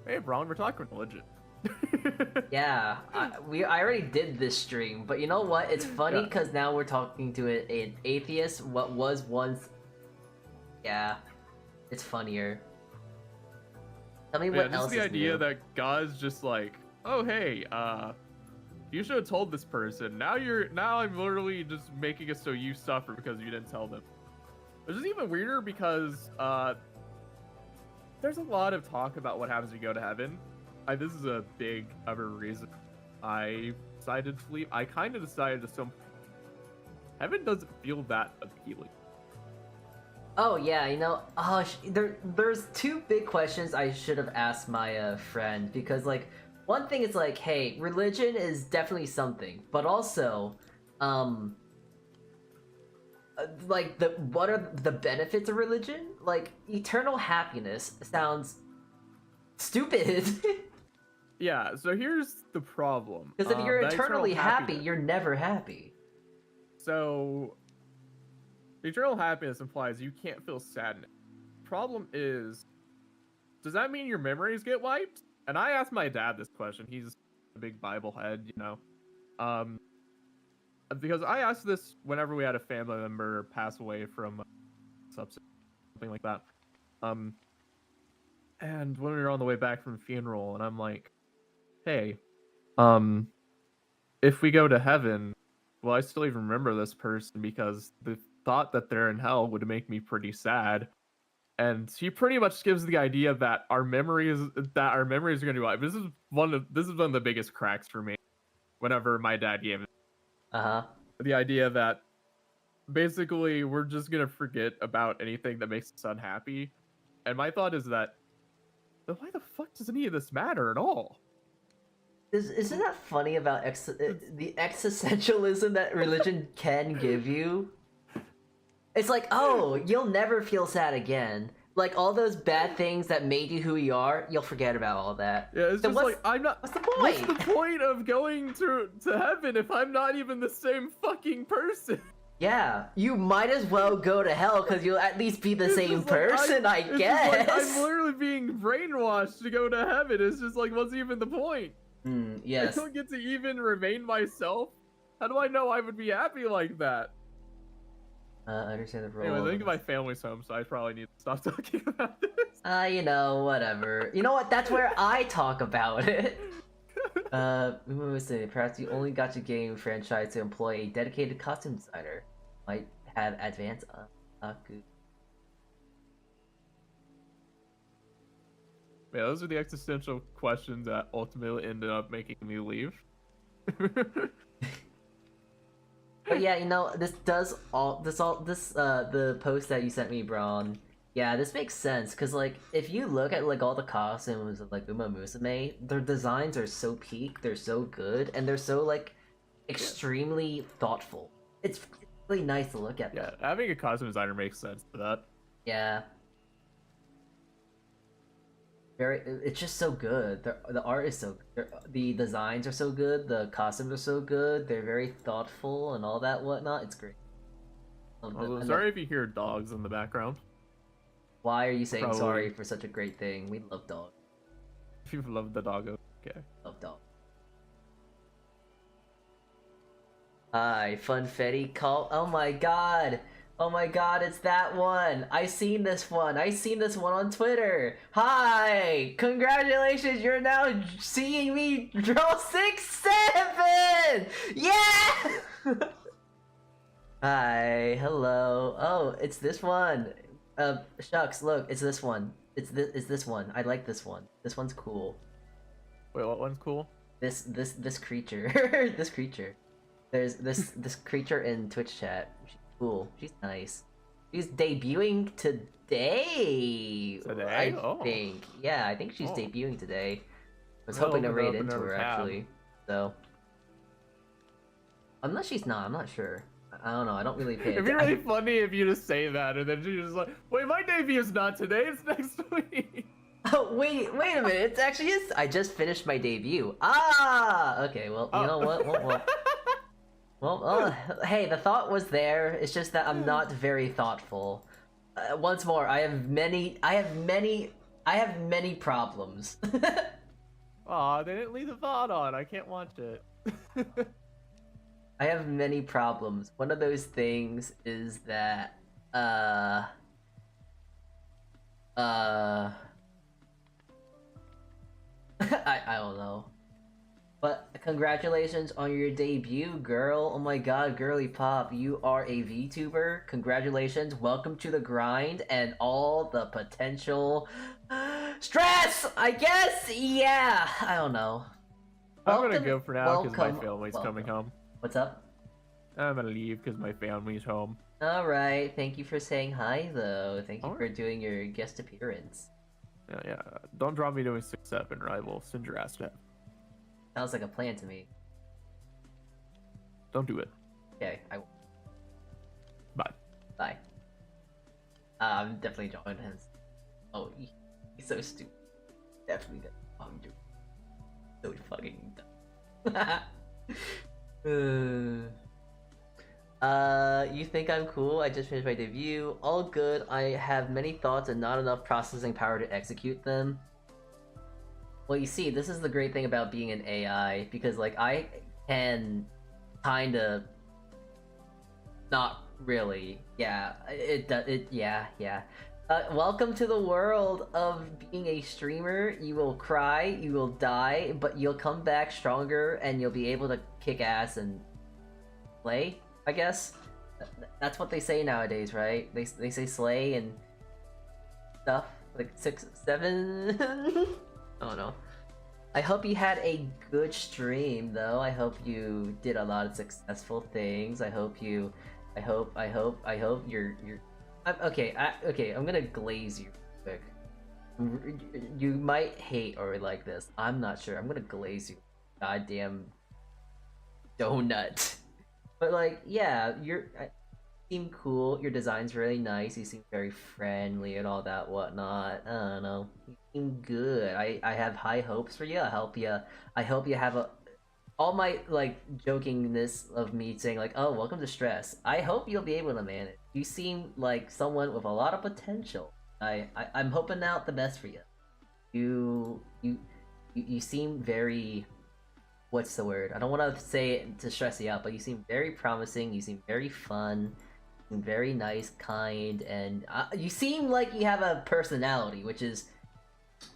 Hey, Braun, we're talking religion. Yeah, I already did this stream, but you know what? It's funny because now we're talking to an atheist. What was once, yeah, it's funnier. Tell me what else just the is idea new. that God's just like, oh hey, you should have told this person. Now I'm literally just making it so you suffer because you didn't tell them. Which is even weirder because there's a lot of talk about what happens when you go to heaven. This is a big other reason I decided to leave. I kind of decided to heaven doesn't feel that appealing. Oh yeah, you know, there's two big questions I should have asked my friend, because like one thing is like, hey, religion is definitely something, but also, like what are the benefits of religion? Like eternal happiness sounds stupid. Yeah, so here's the problem. Because if you're eternally happy, you're never happy. So, eternal happiness implies you can't feel sadness. Problem is, does that mean your memories get wiped? And I asked my dad this question. He's a big Bible head, you know. Because I asked this whenever we had a family member pass away from something like that. And when we were on the way back from the funeral, and I'm like, hey, if we go to heaven, will I still even remember this person? Because the thought that they're in hell would make me pretty sad. And he pretty much gives the idea that our memories are going to be wiped. This is one of the biggest cracks for me. Whenever my dad gave it, the idea that basically we're just gonna forget about anything that makes us unhappy. And my thought is that, why the fuck does any of this matter at all? Isn't that funny about the existentialism that religion can give you? It's like, oh, you'll never feel sad again. Like all those bad things that made you who you are, you'll forget about all that. Yeah, it's just like, what's the point? What's the point of going to heaven if I'm not even the same fucking person? Yeah, you might as well go to hell because you'll at least be the same person, I guess. I'm literally being brainwashed to go to heaven. It's just like, what's even the point? Yes. I don't get to even remain myself. How do I know I would be happy like that? I understand the role. Anyway, I think my family's home, so I probably need to stop talking about this. You know, whatever. You know what? That's where I talk about it. Perhaps you only got your game franchise to employ a dedicated costume designer. Might have advanced Aku. Yeah, those are the existential questions that ultimately ended up making me leave. But yeah, you know, the post that you sent me, Braun, Yeah, this makes sense because like if you look at like all the costumes of like Uma Musume, their designs are so peak, they're so good, and they're so like extremely thoughtful. It's really nice to look at Yeah, them. having a costume designer makes sense for that. Yeah. It's just so good. The art is so good. The designs are so good. The costumes are so good. They're very thoughtful and all that whatnot. It's great. Also, sorry if you hear dogs in the background. Why are you saying Probably. sorry for such a great thing? We love dogs. If you love the doggo, okay. Love dogs. Hi, Funfetti call. Oh my god! Oh my god, it's that one! I seen this one! I seen this one on Twitter! Hi! Congratulations, you're now seeing me draw 6-7! Yeah! Hi, hello. Oh, it's this one. Shucks, look, it's this one. It's this one. I like this one. This one's cool. Wait, what one's cool? This creature. This creature. There's this creature in Twitch chat. She's cool. She's nice. She's debuting today. Today? I think. Yeah, I think she's debuting today. I was I'll hoping to open it raid up into another her tab. actually. So unless she's not, I'm not sure. I don't know. I don't really pay It'd be attention. really funny if you just say that and then you're just like, wait, my debut is not today, it's next week. Oh wait a minute! It actually is. I just finished my debut. Ah, okay. Well, you know what? Hey, the thought was there. It's just that I'm not very thoughtful. Once more, I have many problems. Aw, they didn't leave the VOD on. I can't watch it. I have many problems. One of those things is that I don't know. But congratulations on your debut, girl. Oh my god, girly pop, you are a VTuber. Congratulations. Welcome to the grind and all the potential stress, I guess. Yeah, I don't know. I'm gonna go for now because my welcome, family's coming home. What's up? I'm gonna leave because my family's home. Alright, thank you for saying hi though. Thank you for Alright. doing your guest appearance. Yeah. Don't draw me doing 6-7 or I will send your ass to hell. Sounds like a plan to me. Don't do it. Okay, I will. Bye. Bye. I'm definitely drawing him. Oh, he's so stupid. Definitely that. Oh, you're so fucking dumb. You think I'm cool? I just finished my debut. All good. I have many thoughts and not enough processing power to execute them. Well, you see, this is the great thing about being an AI, because, like, I can kinda... Not really. Yeah, yeah. Welcome to the world of being a streamer. You will cry, you will die, but you'll come back stronger, and you'll be able to kick ass and play, I guess. That's what they say nowadays, right? They say slay and stuff, like 6, 7... I don't know. I hope you had a good stream, though. I hope you did a lot of successful things. I hope you're. Okay, I'm gonna glaze you real quick. You might hate or like this. I'm not sure. I'm gonna glaze you. Goddamn donut. But like, yeah, you seem cool. Your design's really nice. You seem very friendly and all that whatnot. I don't know. You seem good. I have high hopes for you. I hope you have a. All my like jokingness of me saying like, oh, welcome to stress. I hope you'll be able to manage. You seem like someone with a lot of potential. I'm hoping out the best for you. You seem very. What's the word? I don't want to say it to stress you out, but you seem very promising. You seem very fun. You seem very nice, kind, and you seem like you have a personality, which is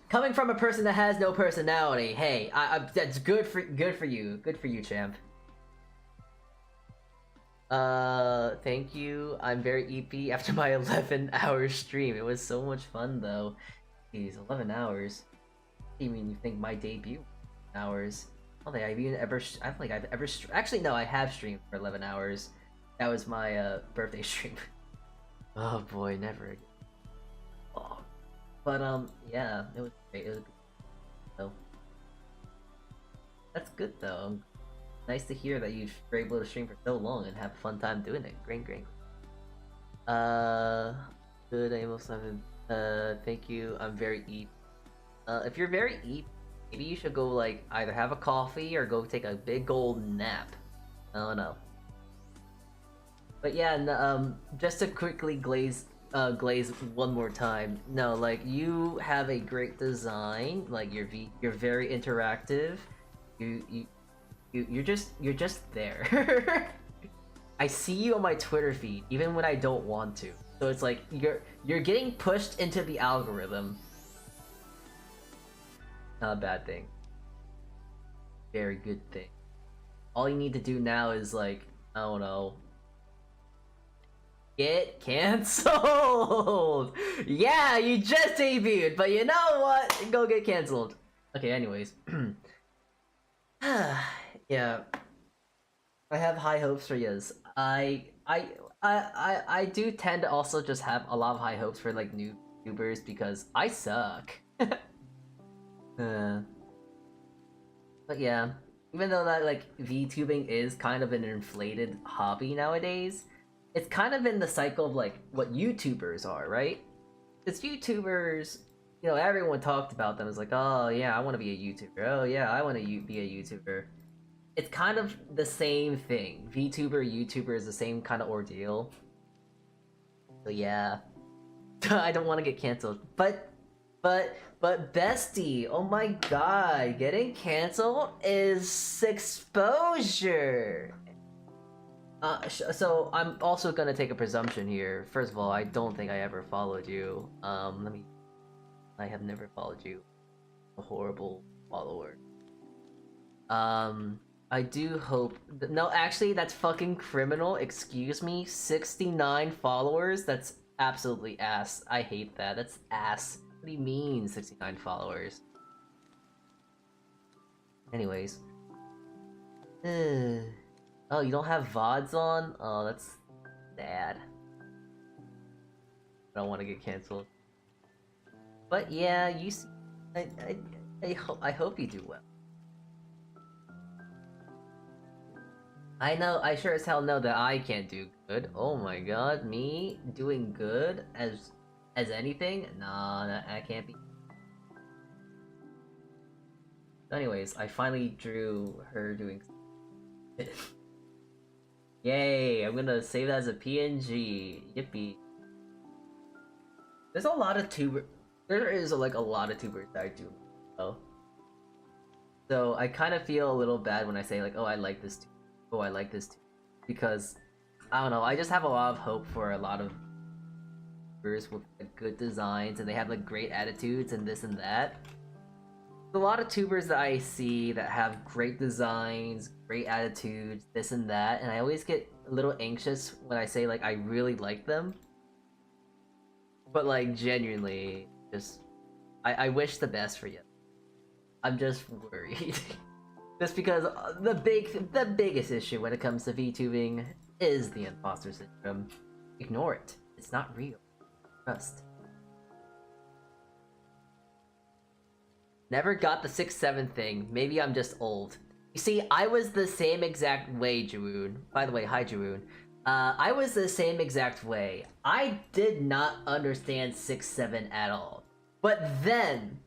coming from a person that has no personality. Hey, that's good for you. Good for you, champ. Thank you. I'm very EP after my 11-hour stream. It was so much fun though. Jeez, 11 hours. You mean you think my debut hours? I don't think I've even ever. I don't think I've ever. Actually, no, I have streamed for 11 hours. That was my birthday stream. Oh boy, never again. But yeah, it was great. It was good. So that's good though. Nice to hear that you were able to stream for so long and have a fun time doing it. Great. Good. I almost haven't. Thank you. I'm very eat. If you're very eat, maybe you should go like either have a coffee or go take a big old nap. I don't know. But yeah, just to quickly glaze one more time. No, like you have a great design. Like you're very interactive. You're just there. I see you on my Twitter feed even when I don't want to. So it's like you're getting pushed into the algorithm. Not a bad thing. Very good thing. All you need to do now is like, I don't know, get cancelled. Yeah, you just debuted, but you know what? Go get cancelled. Okay, anyways. Yeah. I have high hopes for yous. I do tend to also just have a lot of high hopes for like new YouTubers because I suck. But yeah, even though that like VTubing is kind of an inflated hobby nowadays, it's kind of in the cycle of like what YouTubers are, right? Because YouTubers, you know, everyone talked about them as like, oh yeah, I want to be a YouTuber. Oh yeah, I want to be a YouTuber. It's kind of the same thing. VTuber, YouTuber is the same kind of ordeal. So yeah, I don't want to get canceled, but bestie, oh my god, getting canceled is exposure. So I'm also gonna take a presumption here. First of all, I don't think I ever followed you. I have never followed you. A horrible follower. I do hope. No, actually, that's fucking criminal. Excuse me. 69 followers? That's absolutely ass. I hate that. That's ass. What do you mean, 69 followers? Anyways. Oh, you don't have VODs on? Oh, that's sad. I don't want to get canceled. But yeah, you see, I hope you do well. I know, I sure as hell know that I can't do good. Oh my god, me doing good as anything? Nah, that can't be. Anyways, I finally drew her doing. Yay! I'm gonna save that as a PNG. Yippee! There's a lot of There is like a lot of tubers that I do. Oh. So I kind of feel a little bad when I say like, oh, I like this too. Oh, I like this too. Because, I don't know, I just have a lot of hope for a lot of tubers with like, good designs and they have like great attitudes and this and that. There's a lot of tubers that I see that have great designs, great attitudes, this and that, and I always get a little anxious when I say like I really like them. But like genuinely, just I wish the best for you. I'm just worried. Just because the biggest issue when it comes to VTubing is the imposter syndrome. Ignore it. It's not real. Trust. Never got the 6-7 thing. Maybe I'm just old. You see, I was the same exact way, Jawoon. By the way, hi Jawoon. I was the same exact way. I did not understand 6-7 at all. But then,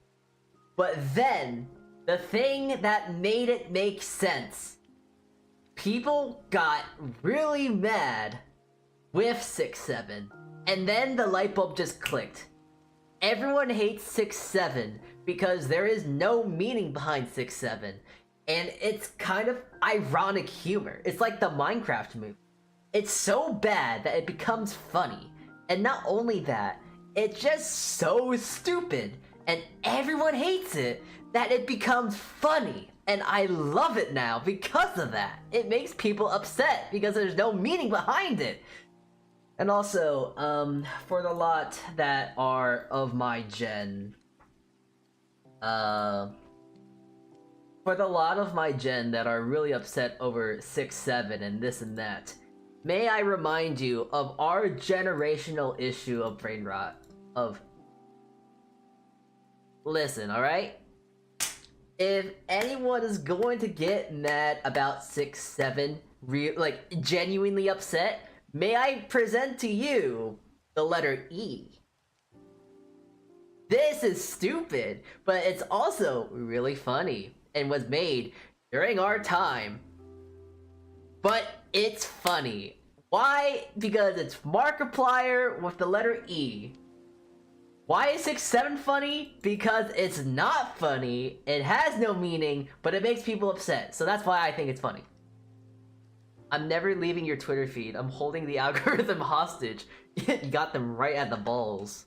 the thing that made it make sense, people got really mad with 6-7, and then the light bulb just clicked. Everyone hates 6-7 because there is no meaning behind 6-7, and it's kind of ironic humor. It's like the Minecraft movie. It's so bad that it becomes funny, and not only that, it's just so stupid, and everyone hates it, that it becomes funny, and I love it now because of that. It makes people upset because there's no meaning behind it. And also, for the lot that are of my gen, for the lot of my gen that are really upset over 6-7 and this and that, may I remind you of our generational issue of brain rot, of Listen, alright? If anyone is going to get mad about 6-7, like genuinely upset, may I present to you the letter E. This is stupid, but it's also really funny and was made during our time. But it's funny. Why? Because it's Markiplier with the letter E. Why is 6-7 funny? Because it's not funny, it has no meaning, but it makes people upset. So that's why I think it's funny. I'm never leaving your Twitter feed. I'm holding the algorithm hostage. You got them right at the balls.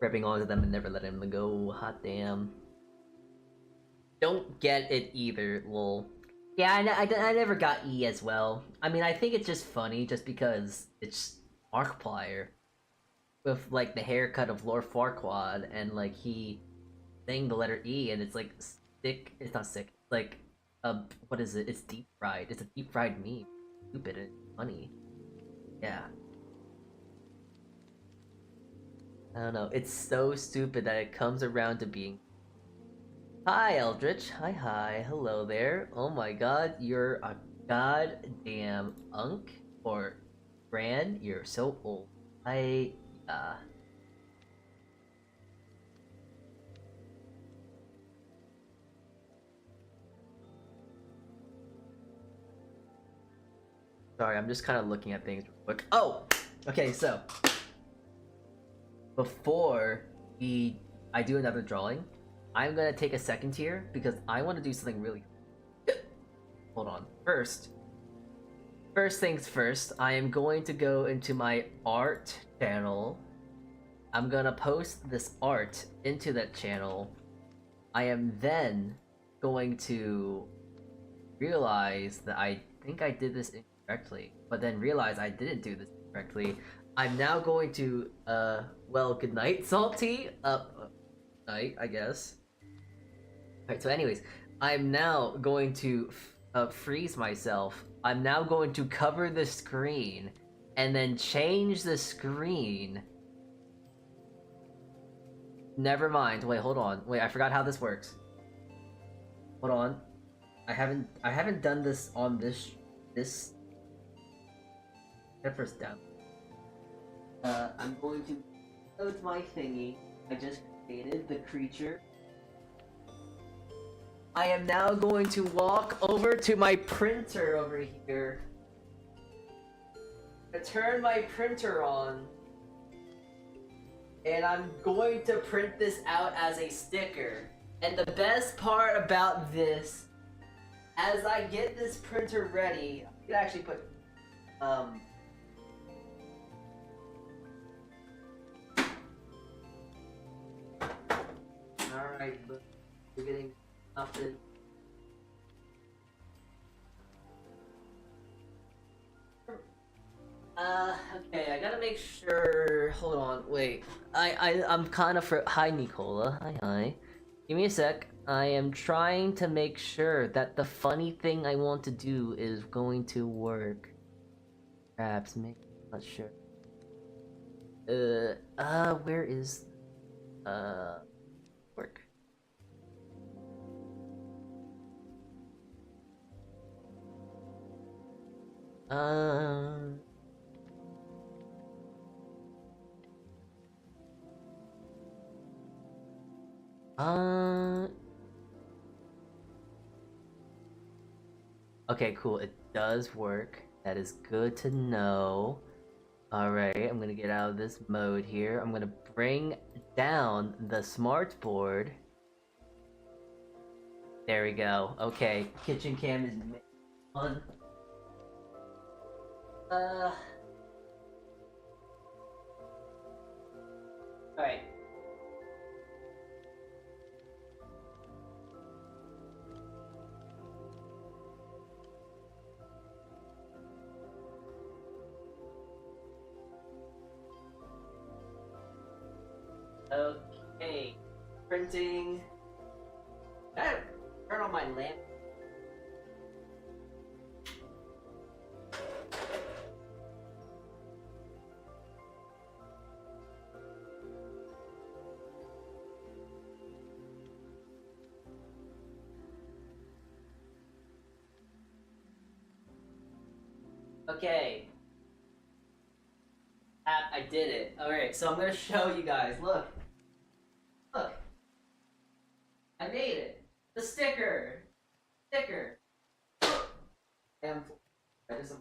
Ripping onto them and never letting them go. Hot damn. Don't get it either, lol. Yeah, I never got E as well. I mean, I think it's just funny just because it's Markiplier. With like the haircut of Lord Farquaad and like he saying the letter E and it's like sick. It's not sick. Like what is it? It's deep fried. It's a deep fried meme. Stupid and funny. Yeah. I don't know. It's so stupid that it comes around to being. Hi Eldritch. Hi. Hello there. Oh my god, you're a goddamn unk or Gran. You're so old. Sorry, I'm just kind of looking at things real quick. Oh! Okay, so. Before I do another drawing, I'm gonna take a second here because I want to do something really. Hold on. First things first, I am going to go into my art channel. I'm gonna post this art into that channel. I am then going to realize that I think I did this incorrectly, but then realize I didn't do this correctly. I'm now going to, well, good night, Salty. Night, I guess. Alright, so anyways, I'm now going to freeze myself. I'm now going to cover the screen and then change the screen. Never mind. Wait, hold on. Wait, I forgot how this works. Hold on. I haven't done this on this. First down. I'm going to go to my thingy. I just created the creature. I am now going to walk over to my printer over here. I turn my printer on. And I'm going to print this out as a sticker. And the best part about this, as I get this printer ready, I could actually put, Alright, but we're getting nothing. Okay, I gotta make sure. Hold on, wait. I'm kind of hi Nicola. Hi. Give me a sec. I am trying to make sure that the funny thing I want to do is going to work. Perhaps, maybe, not sure. Where is work? Okay, cool. It does work. That is good to know. Alright, I'm gonna get out of this mode here. I'm gonna bring down the smart board. There we go. Okay, kitchen cam is on. Alright. Okay. Printing. Turn on my lamp. Okay. I did it. Alright, so I'm gonna show you guys. Look. Look. I made it. The sticker. Sticker. And I just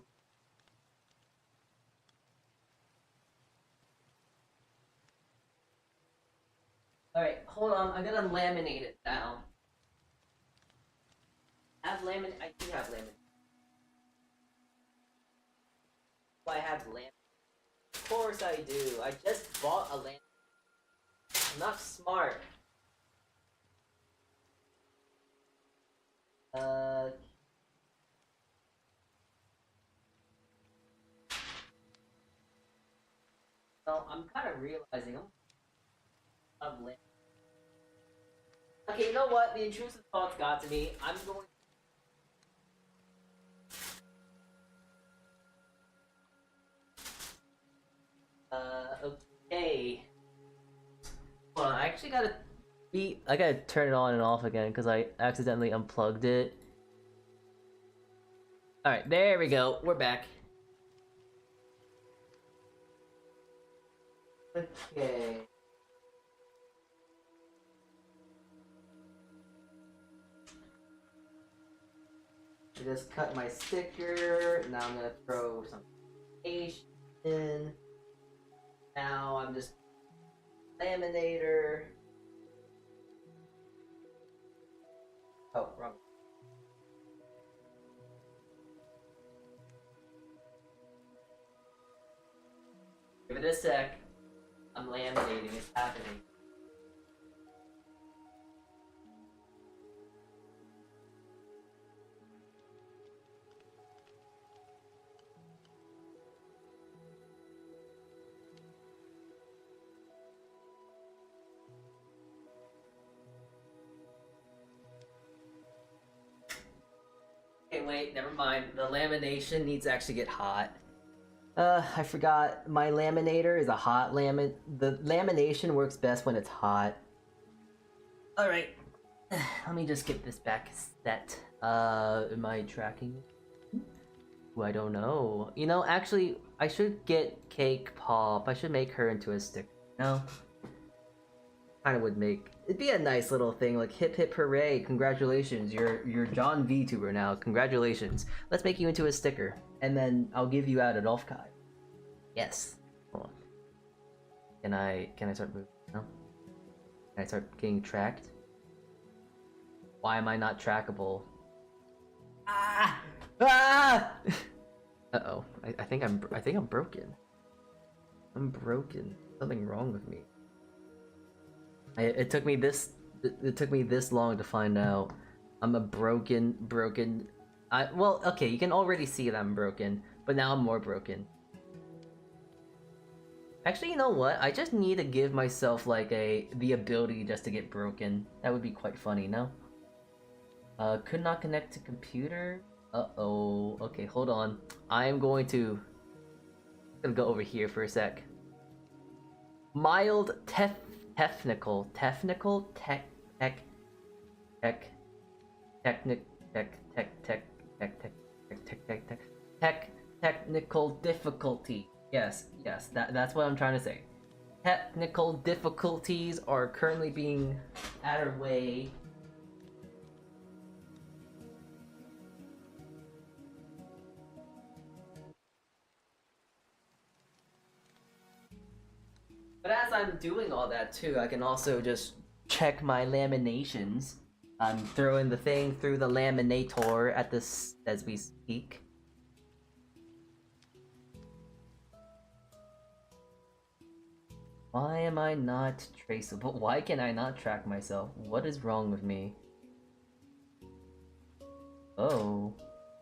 Alright, hold on. I'm gonna laminate it down. I do have laminate. I have laminate. Of course I do. I just bought a laminate. I'm not smart. So I'm kind of realizing I'm laminate. Okay, you know what? The intrusive thoughts got to me. I'm going. Okay. Hold on, I actually gotta I gotta turn it on and off again because I accidentally unplugged it. Alright, there we go. We're back. Okay. I just cut my sticker. Now I'm gonna throw some in. Now I'm just laminator. Oh, wrong. Give it a sec. I'm laminating. It's happening. Okay, wait, never mind. The lamination needs to actually get hot. I forgot. My laminator is a hot The lamination works best when it's hot. Alright. Let me just get this back set. Am I tracking? Ooh, I don't know. You know, actually, I should get Cake Pop. I should make her into a sticker. No? Kind of would make... It'd be a nice little thing, like hip hip hooray, congratulations, you're John VTuber now, congratulations. Let's make you into a sticker, and then I'll give you out at Offkai. Yes. Hold on. Can I start moving? No? Can I start getting tracked? Why am I not trackable? Ah! Ah! Uh-oh. I think I'm broken. I'm broken. Something wrong with me. It took me this long to find out. I'm a broken. Well, okay, you can already see that I'm broken, but now I'm more broken. Actually, you know what? I just need to give myself like the ability just to get broken. That would be quite funny, no? Could not connect to computer. Uh-oh. Okay, hold on. I'm gonna go over here for a sec. Mild technical technical difficulty. Yes, that's what I'm trying to say. Technical difficulties are currently being out of way. But as I'm doing all that too, I can also just check my laminations. I'm throwing the thing through the laminator at this as we speak. Why am I not traceable? Why can I not track myself? What is wrong with me? Oh.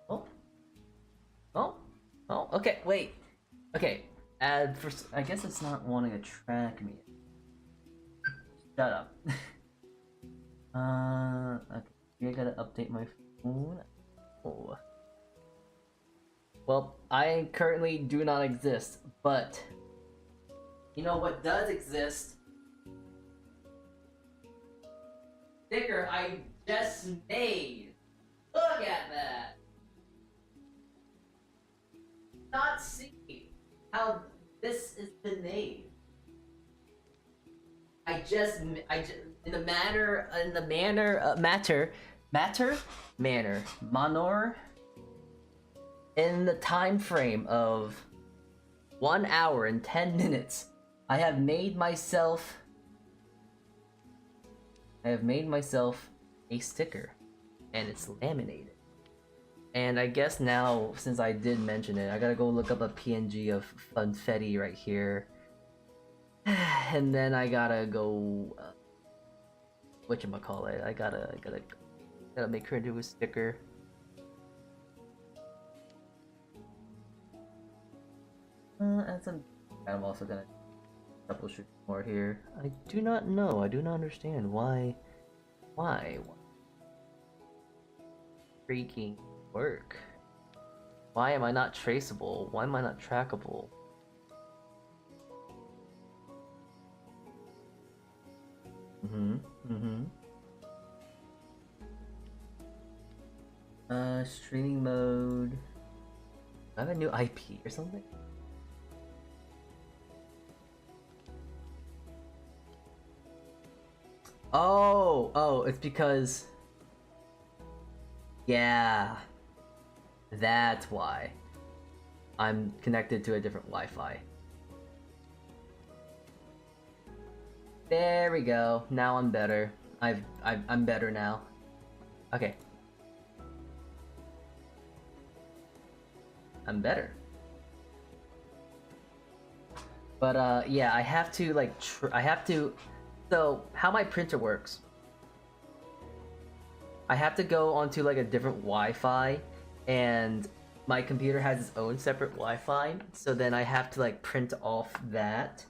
Oh. Oh. Oh. Okay, wait. Okay. First, I guess it's not wanting to track me. Shut up. Okay. I gotta update my phone. Oh. Well, I currently do not exist, but you know what does exist? Sticker I just made. Look at that. not see how this is been made. I just in the manner in the time frame of 1 hour and 10 minutes, I have made myself a sticker, and it's laminated. And I guess now, since I did mention it, I gotta go look up a PNG of Funfetti right here. And then I gotta go, whatchamacallit, I gotta make her into a sticker. And I'm also gonna troubleshoot more here. I do not know, I do not understand why freaking work? Why am I not traceable? Why am I not trackable? Streaming mode. Do I have a new IP or something? Oh, it's because... Yeah. That's why. I'm connected to a different Wi-Fi. There we go. Now I'm better. I'm better now. Okay. I'm better. But yeah, I have to like so how my printer works. I have to go onto like a different Wi-Fi, and my computer has its own separate Wi-Fi, so then I have to like print off that.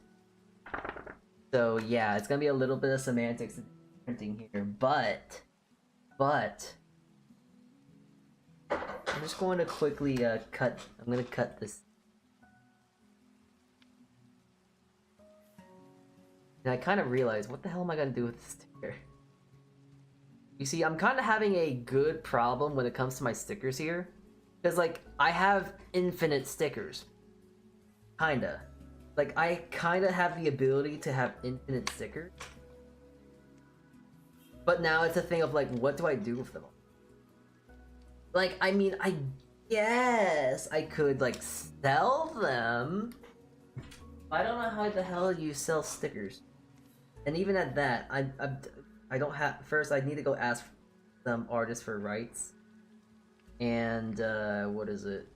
So yeah, it's gonna be a little bit of semantics printing here, but I'm just going to quickly cut. I'm gonna cut this. And I kind of realized, what the hell am I gonna do with this sticker? You see, I'm kind of having a good problem when it comes to my stickers here. Because, like, I have infinite stickers. Kinda. Like, I kinda have the ability to have infinite stickers. But now it's a thing of, like, what do I do with them? Like, I mean, I guess I could, like, sell them. I don't know how the hell you sell stickers. And even at that, I don't have... First, I need to go ask some artists for rights. And, what is it?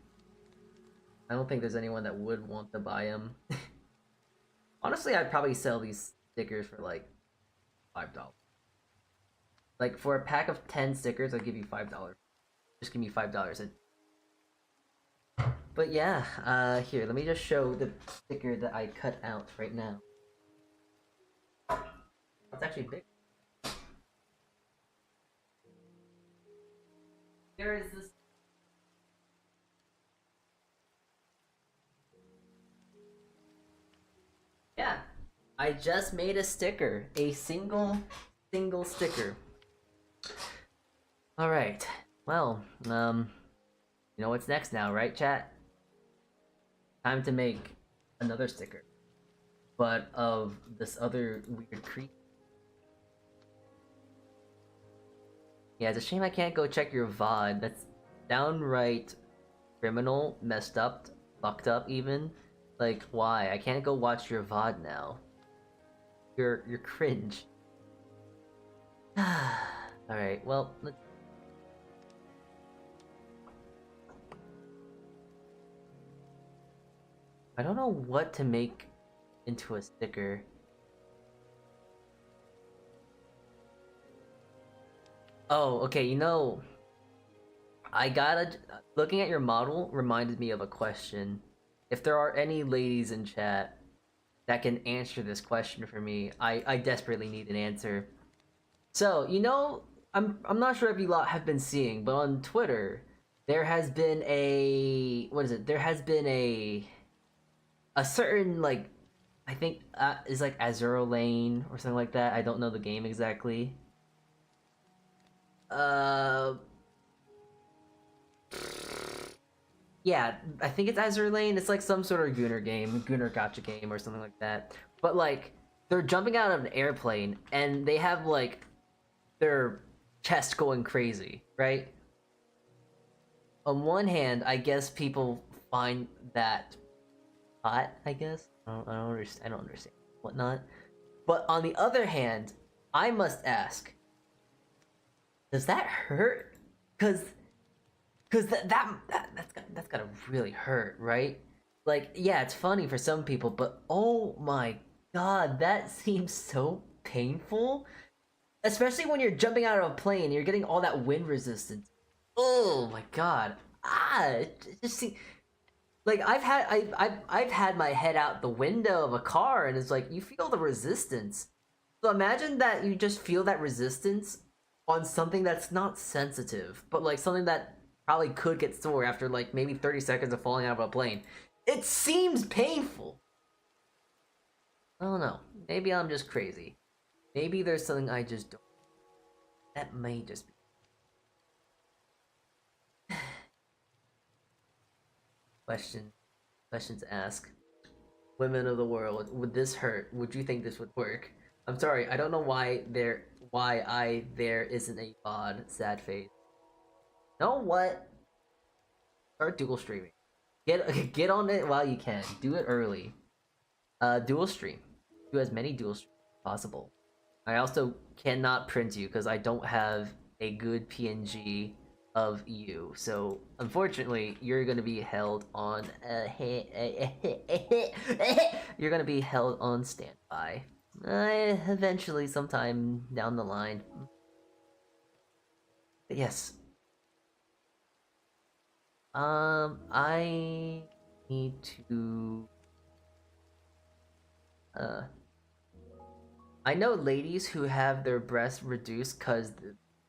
I don't think there's anyone that would want to buy them. Honestly, I'd probably sell these stickers for, like, $5. Like, for a pack of 10 stickers, I'll give you $5. Just give me $5. But yeah, here, let me just show the sticker that I cut out right now. It's actually big. Here is this. Yeah, I just made a sticker, a single sticker. All right. Well, you know what's next now, right, chat? Time to make another sticker, but of this other weird creature. Yeah, it's a shame I can't go check your VOD. That's downright criminal, messed up, fucked up even. Like, why? I can't go watch your VOD now. You're cringe. Alright, well, let's... I don't know what to make into a sticker. Oh, okay, you know, I gotta... Looking at your model reminded me of a question. If there are any ladies in chat that can answer this question for me, I desperately need an answer. So, you know, I'm not sure if you lot have been seeing, but on Twitter, there has been a... What is it? There has been a certain, like, I think is like Azuro Lane or something like that. I don't know the game exactly. Yeah, yeah, I think it's Azure Lane. It's like some sort of Gunner gotcha game or something like that. But like they're jumping out of an airplane and they have like their chest going crazy, right? On one hand, I guess people find that hot. I guess I don't understand. I don't understand whatnot. But on the other hand, I must ask: does that hurt? Cause that's gotta really hurt, right? Like, yeah, it's funny for some people, but oh my god, that seems so painful. Especially when you're jumping out of a plane, you're getting all that wind resistance. Oh my god. It just seems like I've had my head out the window of a car and it's like you feel the resistance. So imagine that you just feel that resistance on something that's not sensitive, but like something that probably could get sore after like maybe 30 seconds of falling out of a plane. It seems painful. I don't know. Maybe I'm just crazy. Maybe there's something I just don't. That may just be. Questions asked. Women of the world, would this hurt? Would you think this would work? I'm sorry, I don't know why there isn't a VOD. Sad face. You know what? Start dual streaming. Get on it while you can. Do it early. Dual stream. Do as many dual streams as possible. I also cannot print you because I don't have a good PNG of you. So unfortunately, you're gonna be held on. You're gonna be held on standby. Eventually, sometime down the line. But yes. I need to. I know ladies who have their breasts reduced because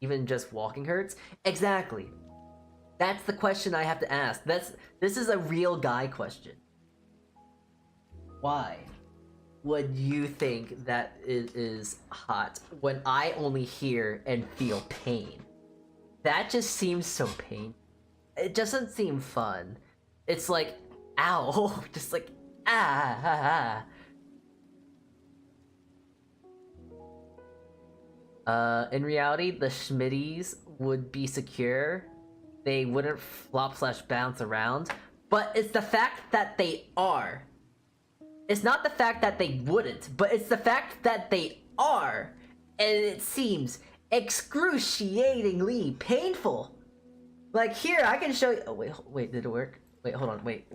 even just walking hurts. Exactly. That's the question I have to ask. This is a real guy question. Why would you think that it is hot when I only hear and feel pain? That just seems so painful. It doesn't seem fun. It's like, ow, just like, ah. In reality, the Schmitties would be secure. They wouldn't flop slash bounce around. But it's the fact that they are. It's not the fact that they wouldn't, but it's the fact that they are. And it seems excruciatingly painful. Like here, I can show you. Oh wait, did it work? Wait, hold on, wait.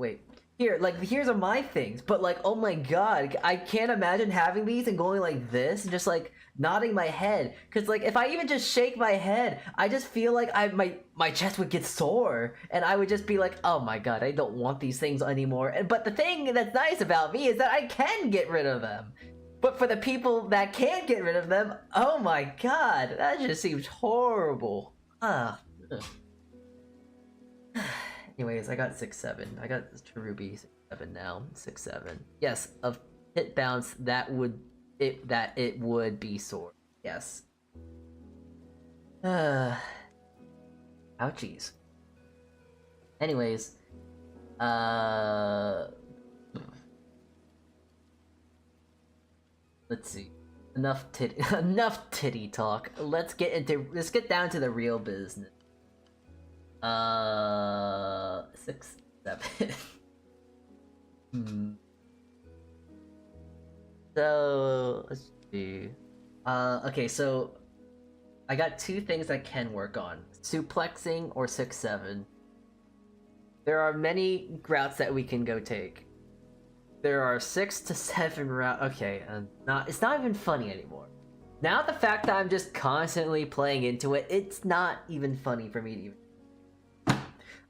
Here, like here's are my things, but like, oh my god, I can't imagine having these and going like this, and just like nodding my head. Cause like if I even just shake my head, I just feel like my chest would get sore, and I would just be like, oh my god, I don't want these things anymore. But the thing that's nice about me is that I can get rid of them. But for the people that can't get rid of them, oh my god, that just seems horrible. Ugh. Anyways, I got 6-7. I got Cherubi 6-7 now. 6-7. Yes, of hit bounce that it would be sore. Yes. Ouchies. Anyways, let's see. Enough titty talk. Let's get down to the real business. 6, 7. So let's see. Okay, so I got 2 things I can work on: suplexing or 6-7. There are many routes that we can go take. There are 6 to 7 routes. Okay, it's not even funny anymore. Now the fact that I'm just constantly playing into it, it's not even funny for me to even.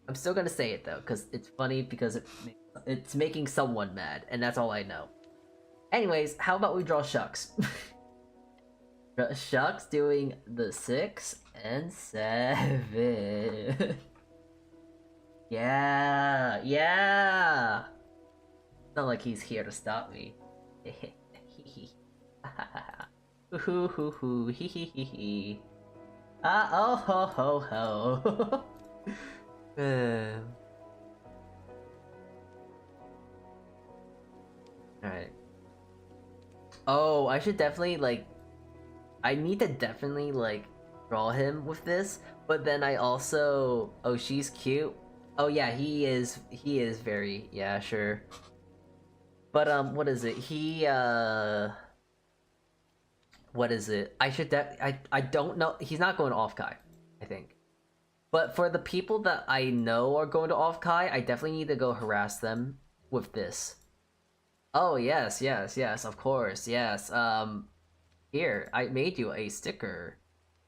I'm still gonna say it though, because it's funny because it's making someone mad, and that's all I know. Anyways, how about we draw Shucks? Shucks doing the 6 and 7. Yeah. Not like he's here to stop me. Oh ho ho ho. Alright. Oh, I should definitely, like... I need to definitely, like, draw him with this, but then I also... Oh, she's cute. Oh yeah, he is very... Yeah, sure. But, what is it? What is it? I don't know. He's not going to Offkai, I think. But for the people that I know are going to Offkai, I definitely need to go harass them with this. Oh, yes, yes, yes, of course, yes. Here, I made you a sticker.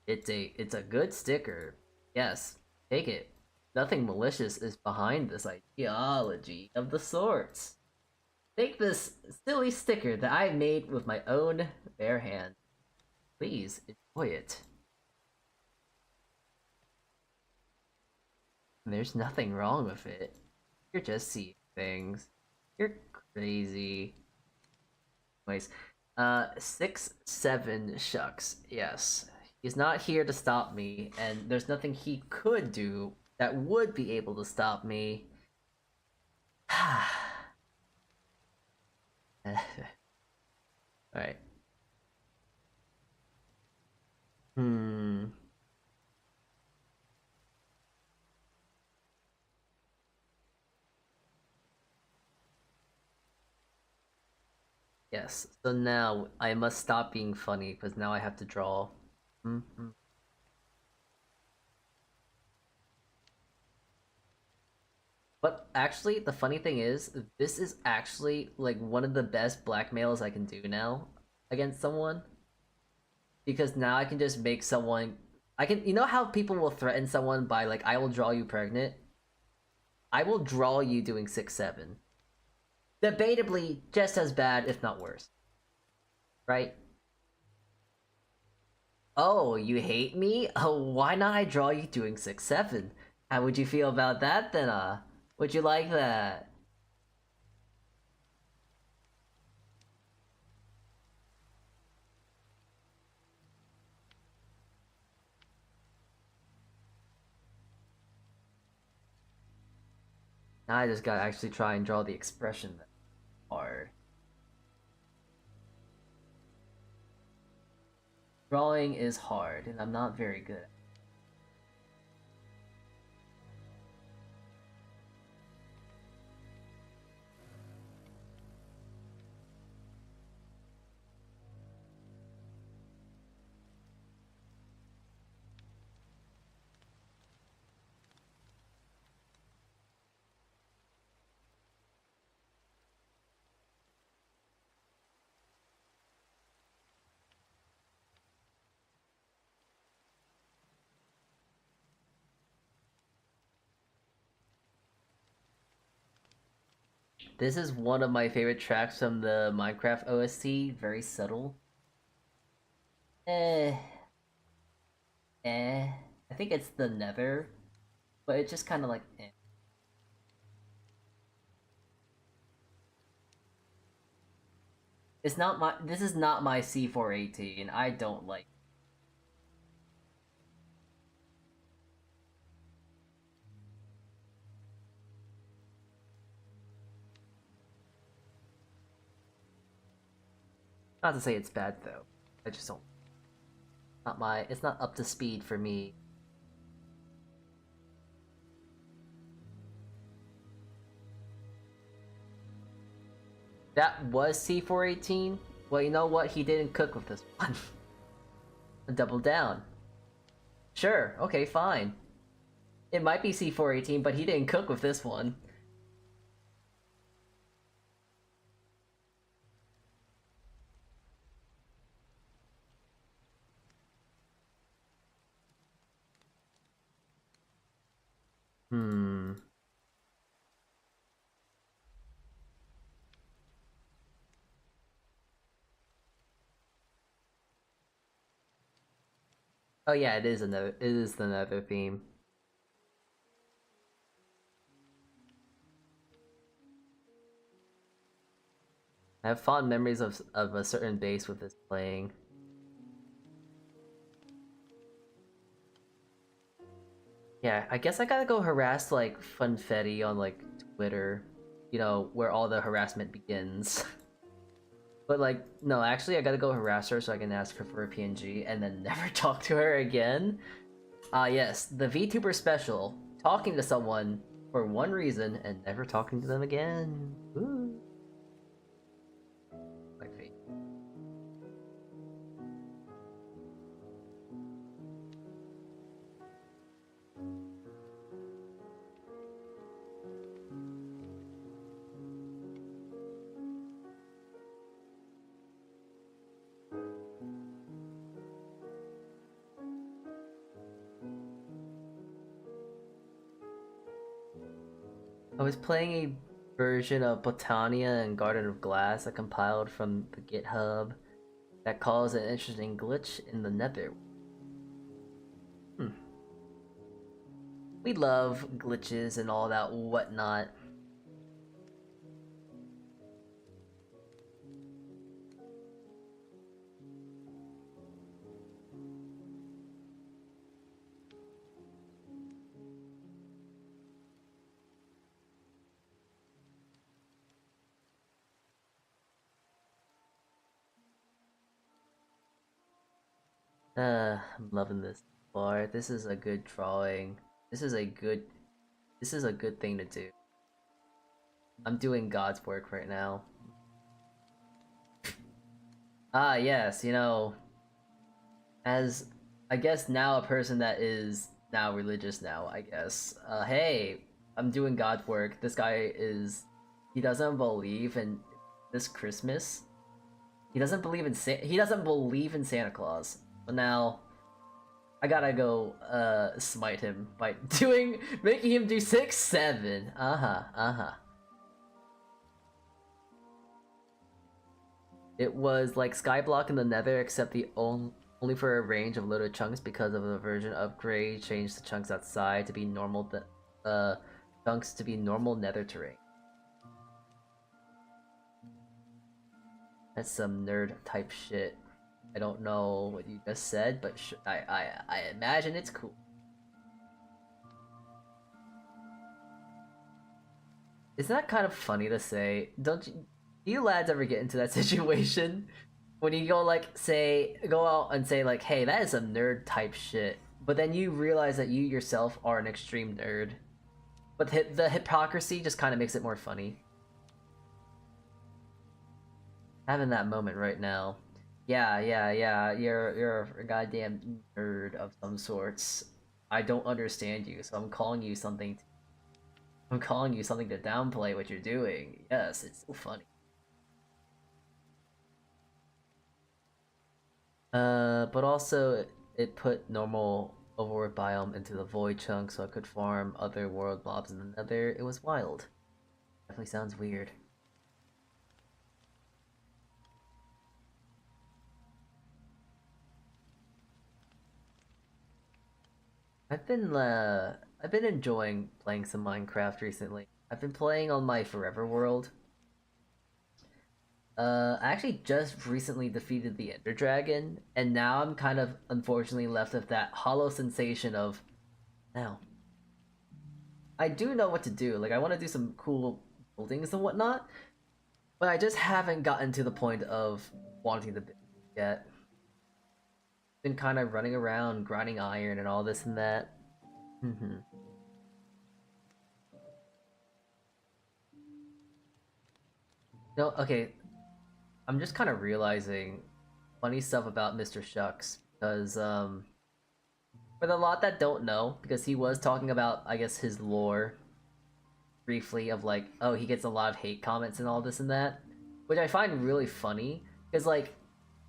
It's a good sticker. Yes, take it. Nothing malicious is behind this ideology of the sorts. Take this silly sticker that I made with my own bare hand. Please enjoy it. There's nothing wrong with it. You're just seeing things. You're crazy. Anyways, 6-7 shucks. Yes. He's not here to stop me, and there's nothing he could do that would be able to stop me. Alright. Yes, so now I must stop being funny, because now I have to draw. But actually, the funny thing is, this is actually, like, one of the best blackmails I can do now against someone. Because now I can just make someone... You know how people will threaten someone by, like, I will draw you pregnant? I will draw you doing 6-7. Debatably, just as bad, if not worse. Right? Oh, you hate me? Oh, why not I draw you doing 6-7? How would you feel about that then, Would you like that? Now I just gotta actually try and draw the expression that's hard. Drawing is hard, and I'm not very good. This is one of my favorite tracks from the Minecraft OST. Very subtle. Eh. Eh. I think it's the Nether, but it's just kind of like eh. It's not my. This is not my C418. I don't like. Not to say it's bad though. I just don't. Not my. It's not up to speed for me. That was C418. Well, you know what? He didn't cook with this one. Double down. Sure. Okay. Fine. It might be C418, but he didn't cook with this one. Oh yeah, it is another. It is the Nether theme. I have fond memories of a certain base with this playing. Yeah, I guess I gotta go harass like Funfetti on like Twitter, you know, where all the harassment begins. But like, no, actually I gotta go harass her so I can ask her for a PNG and then never talk to her again. Yes, the VTuber special. Talking to someone for one reason and never talking to them again. Ooh. My fate. I was playing a version of Botania and Garden of Glass I compiled from the GitHub that caused an interesting glitch in the nether. Hmm. We love glitches and all that whatnot. I'm loving this bar. This is a good drawing. This is a good thing to do. I'm doing God's work right now. Ah, yes, you know, as I guess now a person that is now religious now, I guess. Hey, I'm doing God's work. This guy is he doesn't believe in this Christmas. He doesn't believe in he doesn't believe in Santa Claus. But now I gotta go smite him by making him do 6-7. Uh-huh. It was like Skyblock in the Nether, except the only for a range of loaded chunks because of the version upgrade changed the chunks outside to be normal chunks to be normal Nether terrain. That's some nerd type shit. I don't know what you just said, but I imagine it's cool. Isn't that kind of funny to say? Do you lads ever get into that situation when you go go out and say like, hey, that is some nerd type shit, but then you realize that you yourself are an extreme nerd, but the hypocrisy just kind of makes it more funny. Having that moment right now. Yeah. You're a goddamn nerd of some sorts. I don't understand you, so I'm calling you something. I'm calling you something to downplay what you're doing. Yes, it's so funny. But also it put normal overworld biome into the void chunk so I could farm other world mobs in the nether. It was wild. Definitely sounds weird. I've been enjoying playing some Minecraft recently. I've been playing on my Forever world. I actually just recently defeated the Ender Dragon, and now I'm kind of unfortunately left with that hollow sensation of, now, I do know what to do. Like I want to do some cool buildings and whatnot, but I just haven't gotten to the point of wanting to yet. Been kind of running around, grinding iron and all this and that. No, okay. I'm just kind of realizing funny stuff about Mr. Shucks because for the lot that don't know, because he was talking about I guess his lore briefly of like, oh, he gets a lot of hate comments and all this and that, which I find really funny because like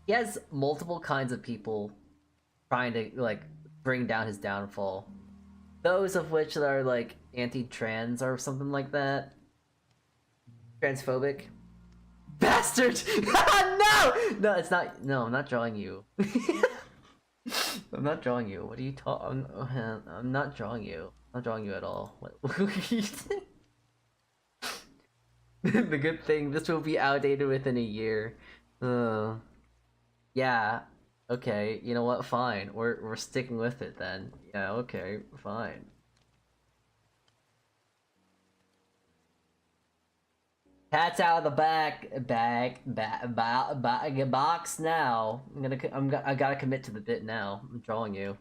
he has multiple kinds of people trying to like bring down his downfall. Those of which are like anti-trans or something like that. Transphobic. Bastard! No! No, it's not. No, I'm not drawing you. I'm not drawing you. What are you talking? I'm not drawing you. I'm not drawing you at all. What? The good thing, this will be outdated within a year. Yeah. Okay. You know what? Fine. We're sticking with it then. Yeah. Okay. Fine. Cat's out of the box now. I gotta commit to the bit now. I'm drawing you.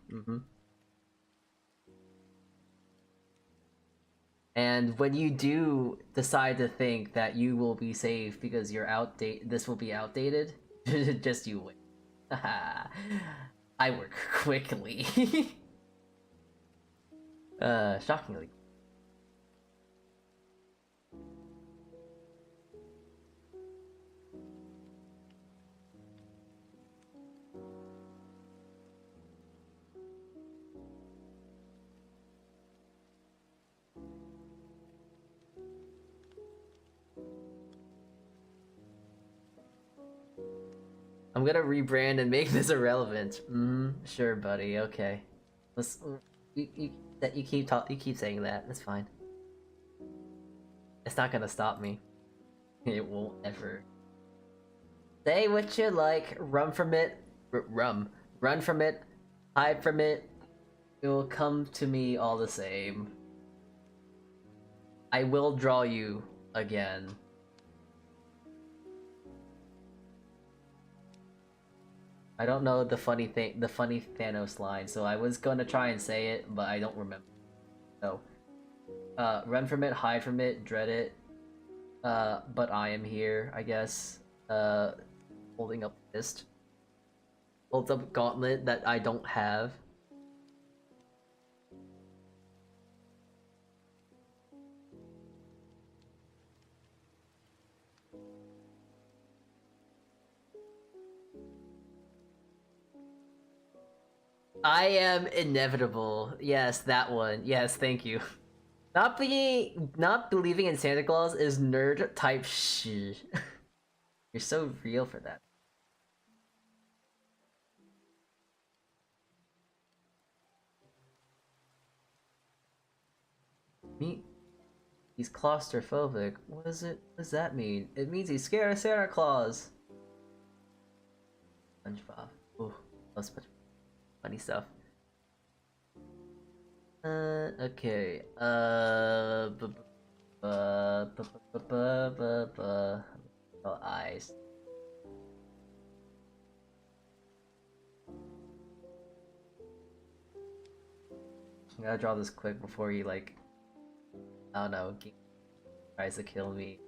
And when you do decide to think that you will be safe because this will be outdated, just you wait. I work quickly. Shockingly. I'm gonna rebrand and make this irrelevant. Sure, buddy. Okay. Let's. You keep saying that. That's fine. It's not gonna stop me. It won't ever. Say what you like. Run from it. Run from it. Hide from it. It will come to me all the same. I will draw you again. I don't know the funny Thanos line, so I was gonna try and say it, but I don't remember. So, run from it, hide from it, dread it. But I am here, I guess. Holding up fist. Holds up gauntlet that I don't have. I am inevitable. Yes, that one. Yes, thank you. Not believing in Santa Claus is nerd type shit. You're so real for that. He's claustrophobic. What does that mean? It means he's scared of Santa Claus. SpongeBob. Ooh, that's much funny stuff. Okay. Eyes. I gotta draw this quick before he, like, I don't know, tries to kill me.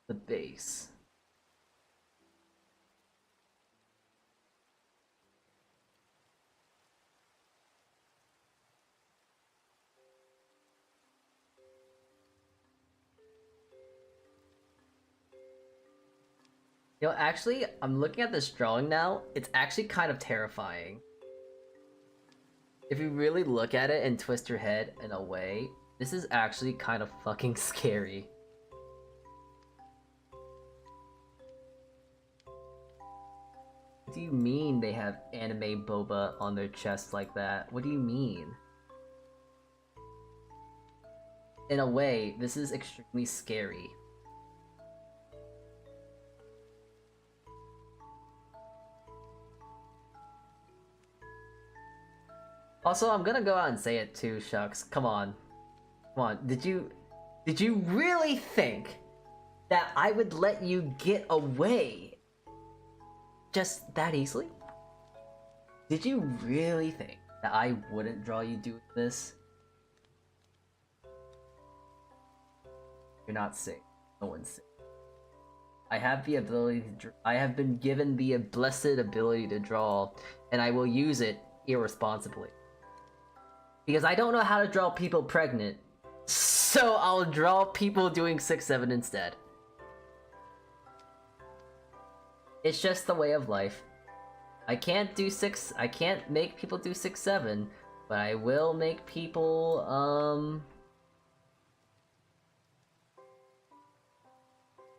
The base. You know, actually, I'm looking at this drawing now. It's actually kind of terrifying. If you really look at it and twist your head in a way, this is actually kind of fucking scary. What do you mean they have anime boba on their chest like that? What do you mean? In a way, this is extremely scary. Also, I'm gonna go out and say it too, Shucks. Come on. Come on. Did you really think that I would let you get away just that easily? Did you really think that I wouldn't draw you doing this? You're not safe. No one's safe. I have the ability to I have been given the blessed ability to draw, and I will use it irresponsibly. Because I don't know how to draw people pregnant, so I'll draw people doing 6-7 instead. It's just the way of life. I can't make people do 6-7, but I will make people,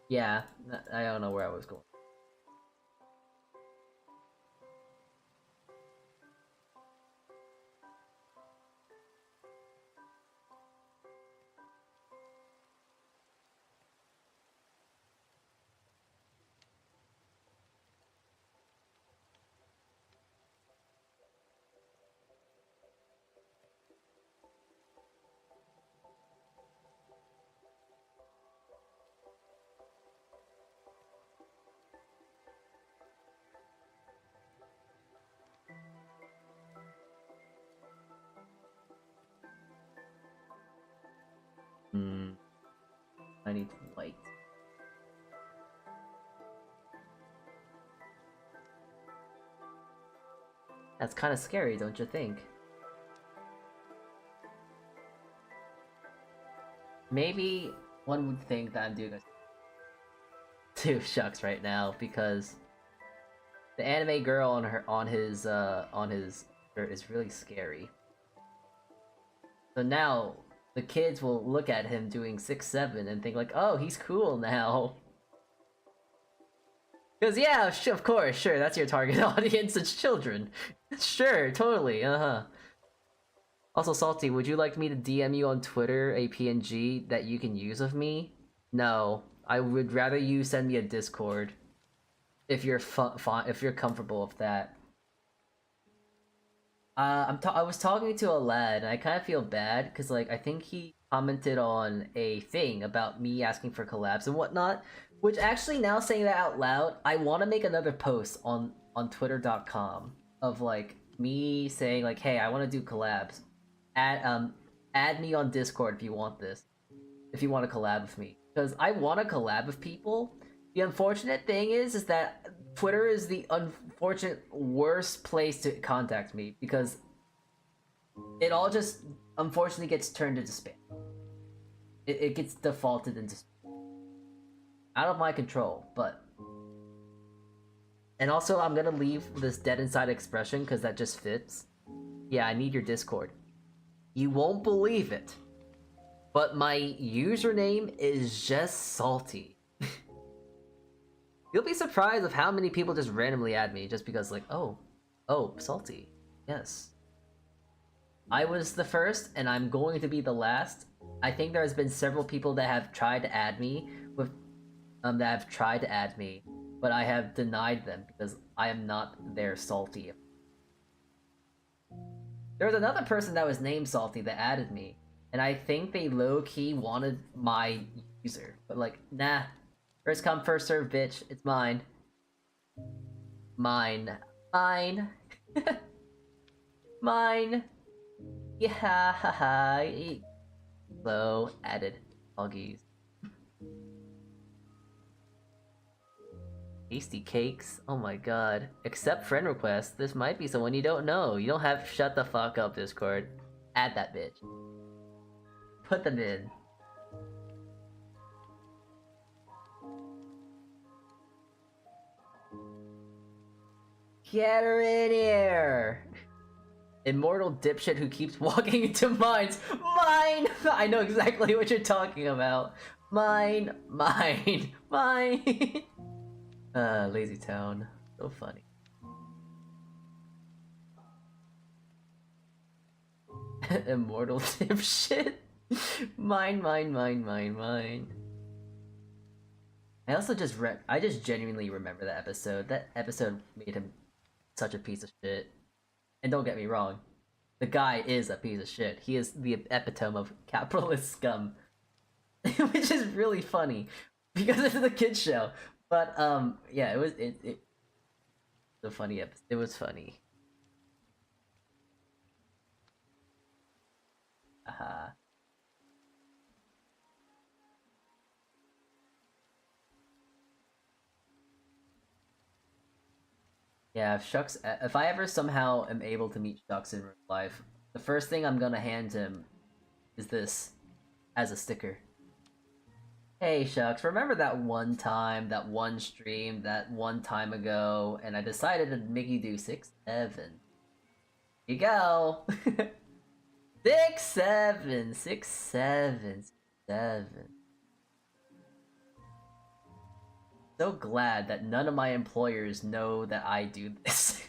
yeah, I don't know where I was going. Hmm. I need white. That's kind of scary, don't you think? Maybe one would think that I'm doing a two shucks right now because the anime girl on his shirt is really scary. So now the kids will look at him doing 6-7 and think like, oh, he's cool now. Because yeah, of course, sure, that's your target audience, it's children. Sure, totally, uh-huh. Also, Salty, would you like me to DM you on Twitter a PNG that you can use of me? No, I would rather you send me a Discord if you're if you're comfortable with that. I was talking to a lad, and I kind of feel bad because like I think he commented on a thing about me asking for collabs and whatnot. Which actually, now saying that out loud, I want to make another post on Twitter.com of like me saying like, hey, I want to do collabs. Add me on Discord if you want this. If you want to collab with me, because I want to collab with people. The unfortunate thing is that Twitter is the unfortunate worst place to contact me because it all just unfortunately gets turned into spam. It gets defaulted into spam. Out of my control, but. And also, I'm gonna leave this dead inside expression because that just fits. Yeah, I need your Discord. You won't believe it, but my username is just Salty. You'll be surprised of how many people just randomly add me just because like, oh, Salty, yes. I was the first and I'm going to be the last. I think there's been several people that have tried to add me but I have denied them because I am not their Salty. There was another person that was named Salty that added me, and I think they low-key wanted my user, but like, nah. First come, first serve, bitch. It's mine. Mine. Mine. Mine. Yeah, haha. Low added huggies. Tasty cakes. Oh my god. Accept friend request. This might be someone you don't know. You don't have shut the fuck up, Discord. Add that bitch. Put them in. Get her in here! Immortal dipshit who keeps walking into mines. Mine! I know exactly what you're talking about. Mine, mine, mine. Lazy Town. So funny. Immortal dipshit. Mine, mine, mine, mine, mine. I also just I just genuinely remember that episode. That episode made him such a piece of shit. And don't get me wrong, the guy is a piece of shit. He is the epitome of capitalist scum. Which is really funny. Because it's the kids show. But yeah, it was a funny episode. It was funny. Haha. Yeah, if I ever somehow am able to meet Shucks in real life, the first thing I'm gonna hand him is this as a sticker. Hey Shucks, remember that one time, that one stream, that one time ago, and I decided to make you do 6-7. Here you go! 6-7, 6-7, 7. So glad that none of my employers know that I do this.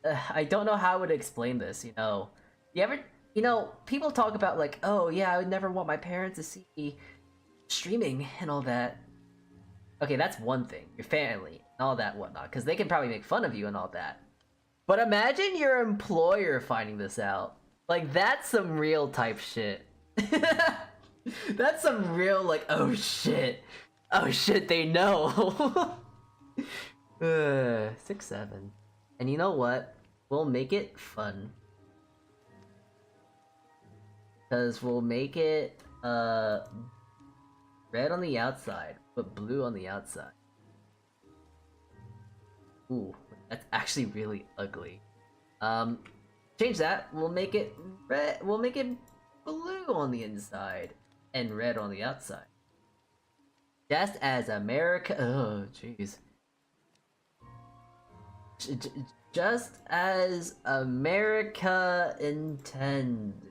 I don't know how I would explain this, you know. You ever, people talk about like, oh yeah, I would never want my parents to see me streaming and all that. Okay, that's one thing, your family and all that whatnot, because they can probably make fun of you and all that. But imagine your employer finding this out. Like, that's some real type shit. That's some real like, oh shit. Oh shit, they know. 6-7. And you know what? We'll make it fun. Because we'll make it red on the outside, but blue on the outside. Ooh, that's actually really ugly. Change that. We'll make it red. We'll make it blue on the inside and red on the outside. Just as America. Oh, jeez. Just as America intended.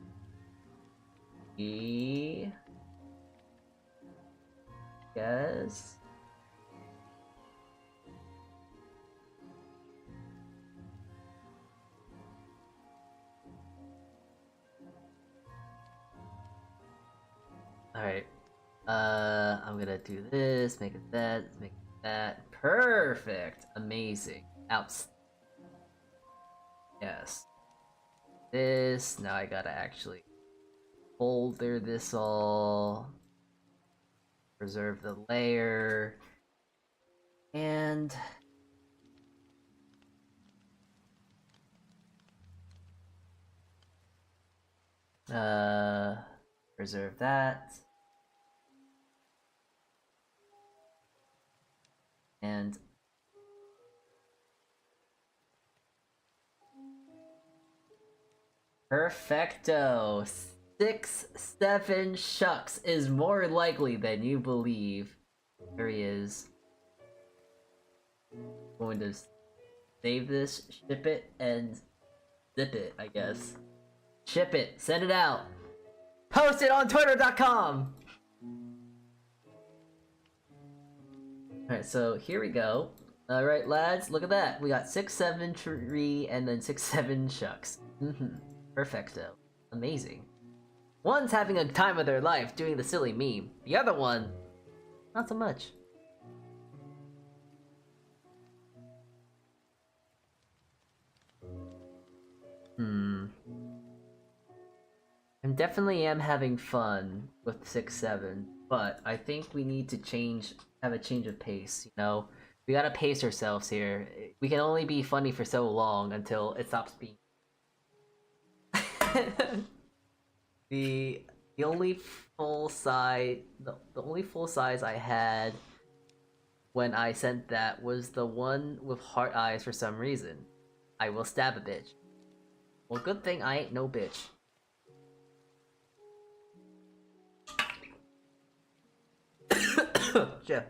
Yes. Alright. I'm gonna do this, make it that, make it that. Perfect! Amazing. Outs. Yes. This, now I gotta actually folder this all. Preserve the layer. And... preserve that. And perfecto. 6-7 shucks is more likely than you believe. There he is. Going to save this, ship it, and zip it, I guess. Ship it, send it out. Post it on twitter.com. Alright, so here we go. Alright, lads, look at that. We got 6-7 tree and then 6-7 shucks. Perfecto. Amazing. One's having a time of their life doing the silly meme. The other one, not so much. I definitely am having fun with 6-7, but I think we need to have a change of pace, you know? We gotta pace ourselves here. We can only be funny for so long until it stops being. the only full size I had when I sent that was the one with heart eyes for some reason. I will stab a bitch. Well, good thing I ain't no bitch. Jeff.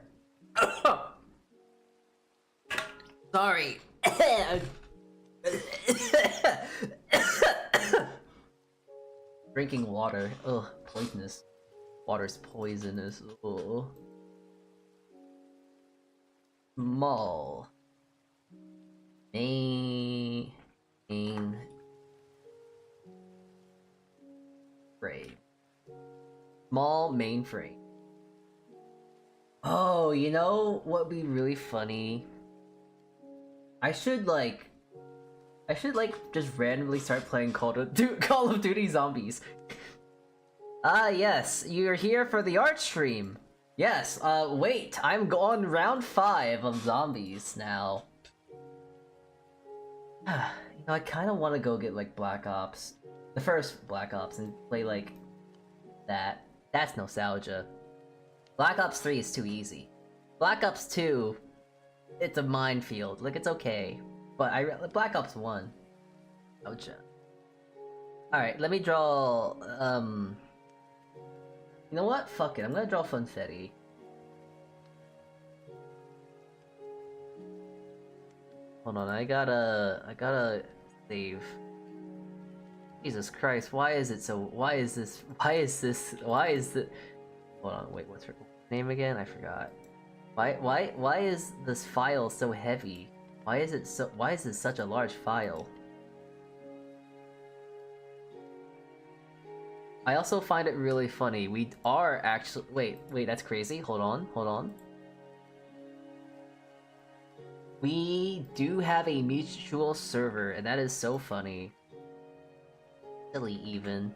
Sorry. Drinking water. Ugh, poisonous. Water's poisonous. Ugh. Small. Main. Frame. Small mainframe. Oh, you know what would be really funny? I should just randomly start playing Call of Duty Zombies. Ah, yes, you're here for the art stream. Yes, wait, I'm on round 5 of zombies now. You know, I kind of want to go get, like, Black Ops. The first Black Ops, and play, like, that. That's nostalgia. Black Ops 3 is too easy. Black Ops 2, it's a minefield. Like, it's okay. But Black Ops 1. Ouch. Alright, let me draw, you know what? Fuck it, I'm gonna draw Funfetti. Hold on, I gotta save. Jesus Christ, why is this? Hold on, wait, what's her name again? I forgot. Why is this file so heavy? Why is this such a large file? I also find it really funny. We are actually wait, that's crazy. Hold on. We do have a mutual server, and that is so funny. Silly even.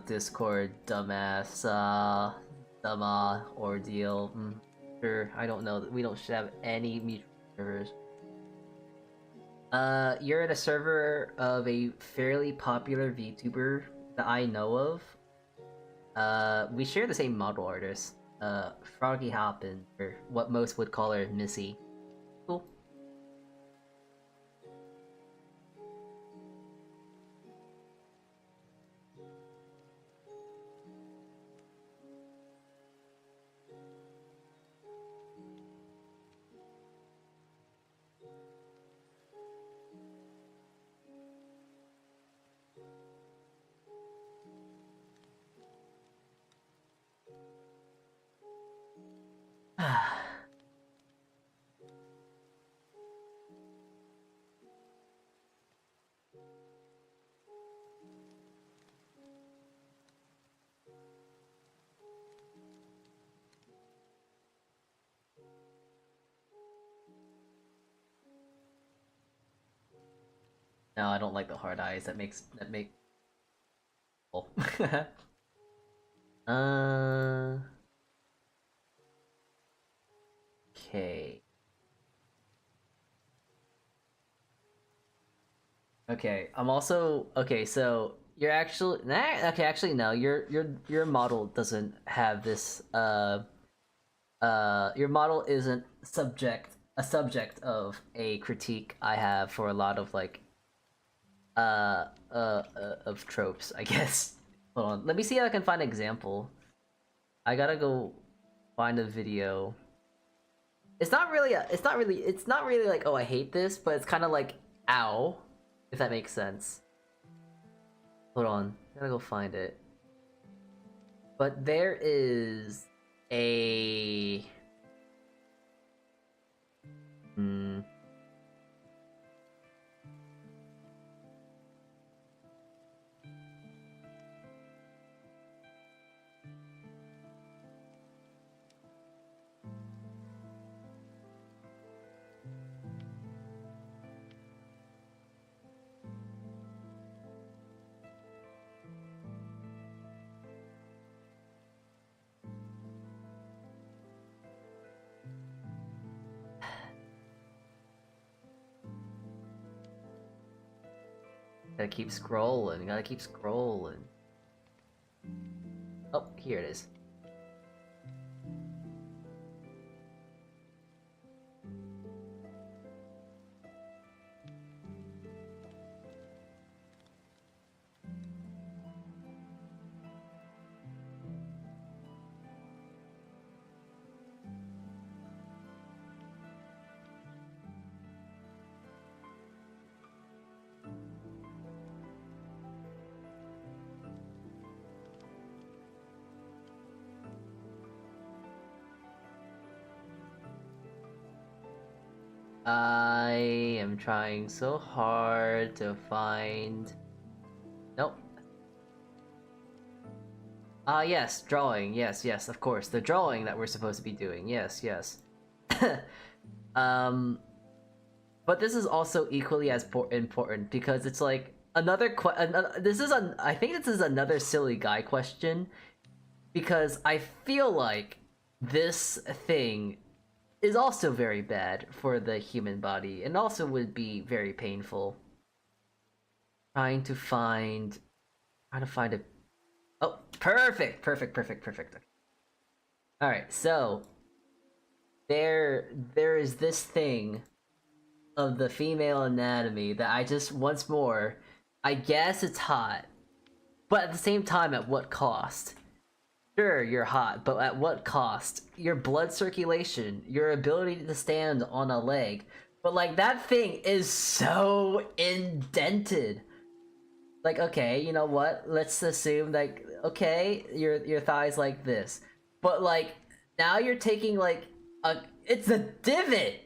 Discord, dumbass, ordeal. Sure, I don't know. We don't should have any mutual servers. You're in a server of a fairly popular VTuber that I know of. We share the same model artist. Froggy Hoppin, or what most would call her Missy. Cool. No, I don't like the hard eyes. That make. Oh. Okay. Okay. I'm also okay. So you're actually okay. Actually, no. Your model doesn't have this. Your model isn't a subject of a critique I have for a lot of like of tropes, I guess. Hold on, let me see if I can find an example. I gotta go find a video. It's not really like, oh, I hate this, but it's kind of like, ow, if that makes sense. Hold on, I gotta go find it. But there is a gotta keep scrolling, gotta keep scrolling. Oh, here it is. I am trying so hard to find. Nope. Yes, drawing. Yes, yes, of course. The drawing that we're supposed to be doing. Yes, yes. um, but this is also equally as important because it's like another I think this is another silly guy question because I feel like this thing is also very bad for the human body and also would be very painful. Trying to find a oh, perfect, perfect, perfect, perfect. All right, so there is this thing of the female anatomy that I just once more, I guess it's hot, but at the same time, at what cost? Sure, you're hot, but at what cost? Your blood circulation, your ability to stand on a leg, but like that thing is so indented. Like, okay, you know what? Let's assume like, okay, your thighs like this, but like now you're taking like it's a divot.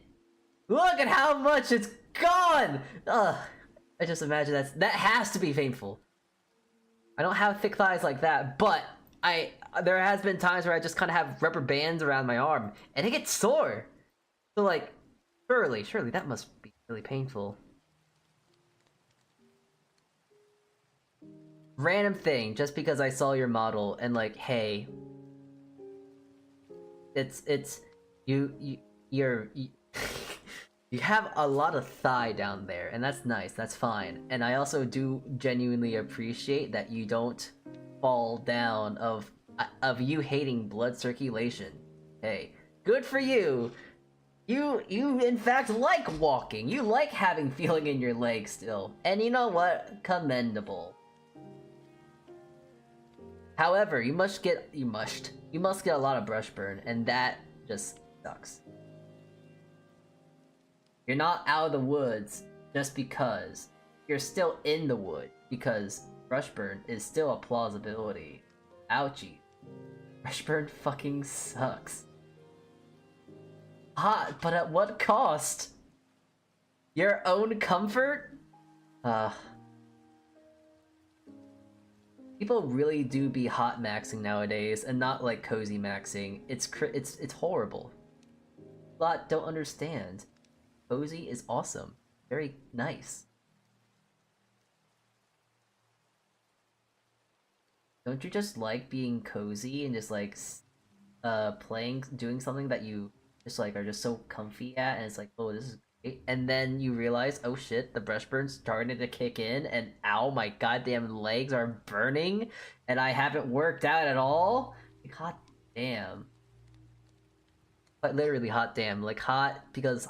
Look at how much it's gone. Ugh, I just imagine that has to be painful. I don't have thick thighs like that, but there has been times where I just kind of have rubber bands around my arm and it gets sore. So like, surely that must be really painful. Random thing, just because I saw your model and like, hey, it's you're You have a lot of thigh down there, and that's nice, that's fine. And I also do genuinely appreciate that you don't fall down of you hating blood circulation. Hey, good for you! You in fact like walking. You like having feeling in your legs still. And you know what? Commendable. However, you must get a lot of brush burn, and that just sucks. You're not out of the woods just because. You're still in the wood because brush burn is still a plausibility. Ouchie. Brush burn fucking sucks. Hot, but at what cost? Your own comfort? People really do be hot maxing nowadays, and not like cozy maxing. It's horrible. A lot don't understand. Cozy is awesome. Very nice. Don't you just like being cozy and just like doing something that you just like are just so comfy at, and it's like, oh, this is great. And then you realize, oh shit, the brush burn's starting to kick in, and ow, my goddamn legs are burning, and I haven't worked out at all. God damn. But literally hot damn, like hot because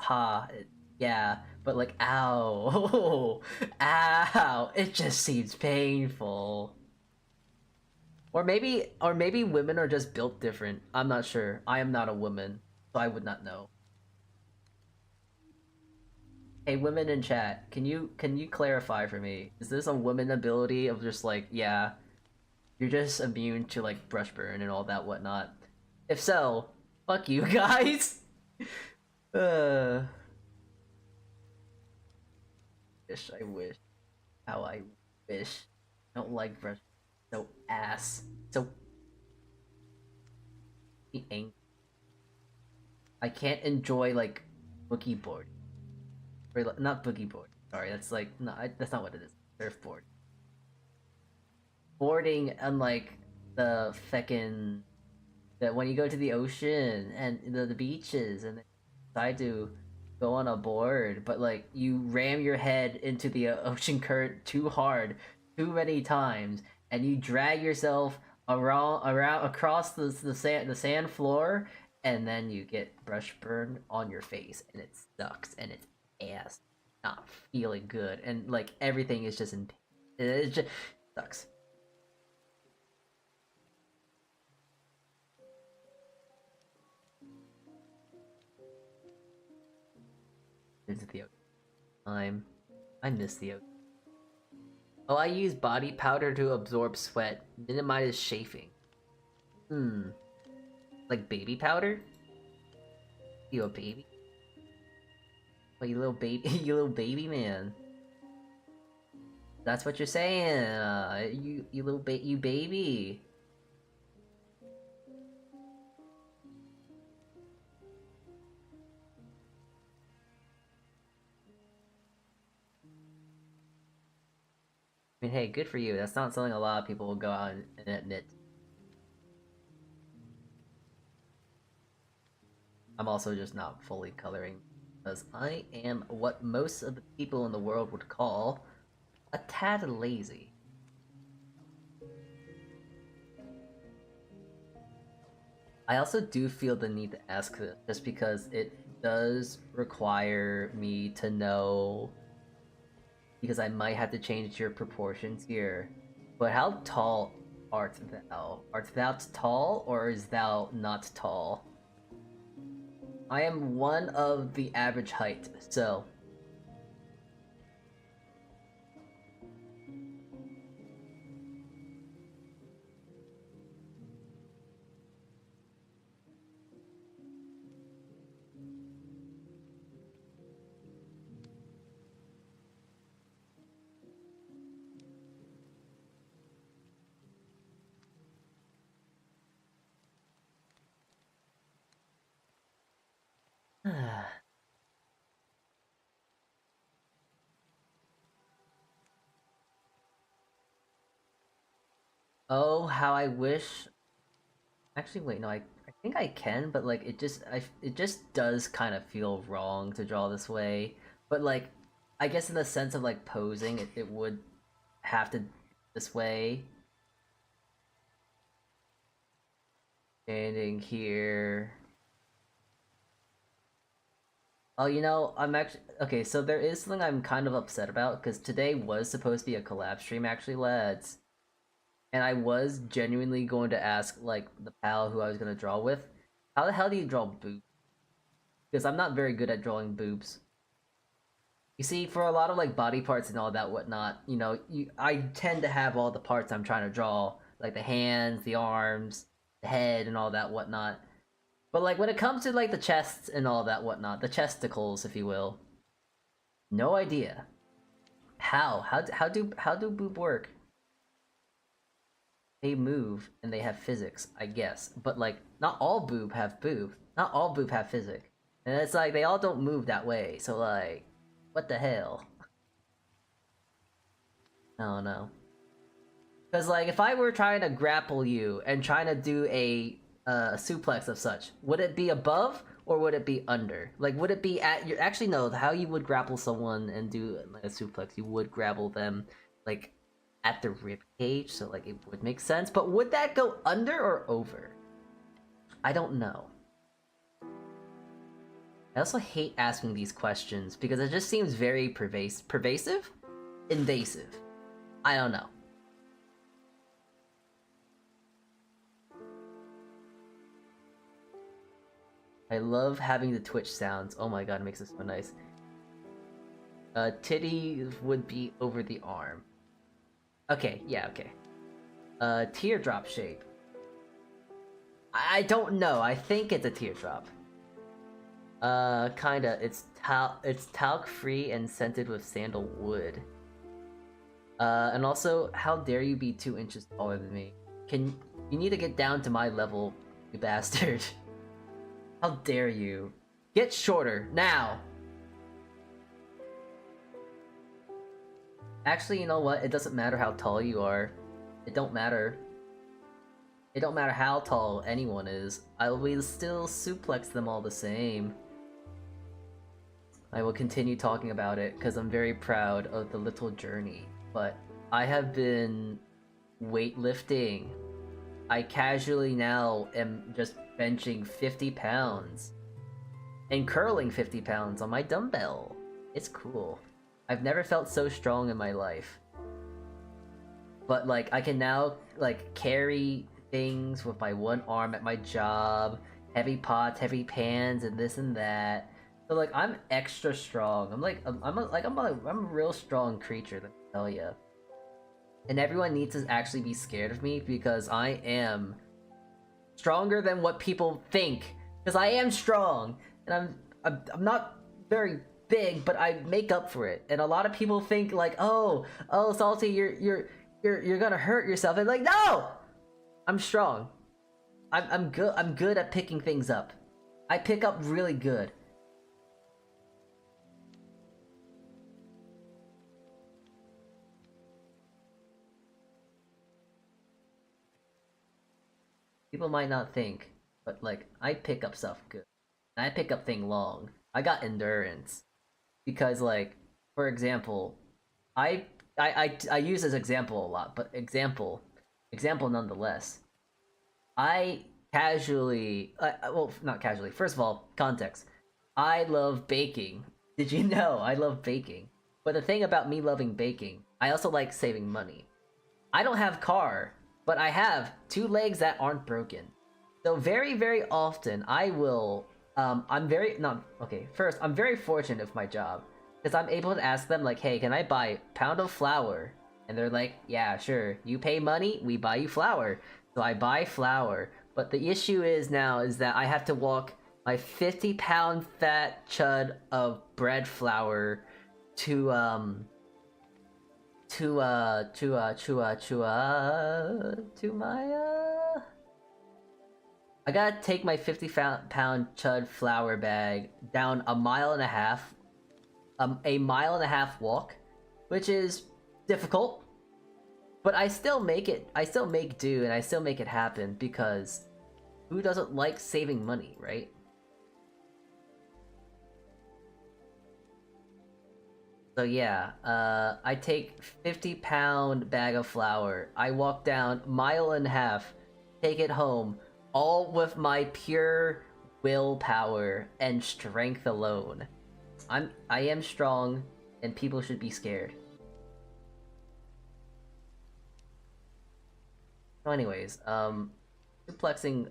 yeah, but like ow, ow, it just seems painful. Or maybe women are just built different. I'm not sure. I am not a woman, so I would not know. Hey, women in chat, can you clarify for me? Is this a woman ability of just like, yeah, you're just immune to like brush burn and all that whatnot? If so, fuck you guys. uh, I wish. How I wish. I don't like brush. So ass. So angry. I can't enjoy like boogie board. Or not boogie board. Sorry, that's like no, that's not what it is. Surfboard. Boarding, unlike the feckin' that when you go to the ocean and the beaches and decide to go on a board, but like you ram your head into the ocean current too hard, too many times, and you drag yourself around across the sand floor, and then you get brush burn on your face, and it sucks, and it's ass, not feeling good, and like everything is just in, it just sucks. Into the ocean. I miss the ocean. Oh, I use body powder to absorb sweat, minimize chafing. Hmm. Like baby powder? You a baby? Oh, you little baby, you little baby man. That's what you're saying. You little you baby. I mean, hey, good for you. That's not something a lot of people will go out and admit. I'm also just not fully coloring because I am what most of the people in the world would call a tad lazy. I also do feel the need to ask this just because it does require me to know, because I might have to change your proportions here. But how tall art thou? Art thou tall, or is thou not tall? I am one of the average height, so oh, how I wish Actually, wait, no, I think I can, but like it just does kind of feel wrong to draw this way. But like, I guess in the sense of like posing, it would have to this way. Standing here. Oh, you know, I'm actually okay. So there is something I'm kind of upset about because today was supposed to be a collab stream, actually, lads. And I was genuinely going to ask like the pal who I was gonna draw with, how the hell do you draw boobs? Because I'm not very good at drawing boobs. You see, for a lot of like body parts and all that whatnot, you know, I tend to have all the parts I'm trying to draw, like the hands, the arms, the head, and all that whatnot. But like when it comes to like the chests and all that whatnot, the chesticles, if you will, no idea. How do boob work? They move and they have physics, I guess. But like not all boob have boob. Not all boob have physics. And it's like they all don't move that way. So like what the hell? I don't know. Cause like if I were trying to grapple you and trying to do a suplex of such, would it be above or would it be under? Like would it be at your actually no, how you would grapple someone and do like a suplex, you would grapple them like at the rib cage, so like it would make sense. But would that go under or over? I don't know. I also hate asking these questions because it just seems very pervasive? Invasive. I don't know. I love having the Twitch sounds. Oh my god, it makes it so nice. Titty would be over the arm. Okay, yeah, okay. Teardrop shape. I don't know. I think it's a teardrop. Kinda. It's talc free and scented with sandalwood. And also, how dare you be 2 inches taller than me? You need to get down to my level, you bastard. How dare you? Get shorter, now! Actually, you know what? It doesn't matter how tall you are. It don't matter. It don't matter how tall anyone is. I will still suplex them all the same. I will continue talking about it because I'm very proud of the little journey. But I have been weightlifting. I casually now am just benching 50 pounds. And curling 50 pounds on my dumbbell. It's cool. I've never felt so strong in my life. But like, I can now like carry things with my one arm at my job. Heavy pots, heavy pans, and this and that. So like I'm extra strong. I'm a real strong creature, let me tell you. And everyone needs to actually be scared of me because I am stronger than what people think. Because I am strong, and I'm not very big, but I make up for it. And a lot of people think like, oh, Salty, you're gonna hurt yourself. And like, no, I'm strong. I'm good. I'm good at picking things up. I pick up really good. People might not think, but like I pick up stuff good. And I pick up thing long. I got endurance because like, for example, I use this example a lot, but example nonetheless. I casually, well, not casually. First of all, context. I love baking. Did you know I love baking? But the thing about me loving baking, I also like saving money. I don't have car, but I have 2 legs that aren't broken. So very, very often I will, I'm very, not, okay, first, I'm very fortunate with my job. Because I'm able to ask them like, hey, can I buy a pound of flour? And they're like, yeah, sure. You pay money, we buy you flour. So I buy flour. But the issue is now is that I have to walk my 50-pound fat chud of bread flour to my I gotta take my 50-pound chud flour bag down a mile and a half, a mile and a half walk, which is difficult, but I still make it. I still make do, and I still make it happen because Who doesn't like saving money, right? So yeah, I take 50-pound bag of flour. I walk down mile and a half, take it home, all with my pure willpower and strength alone. I am strong, and people should be scared. So anyways, suplexing.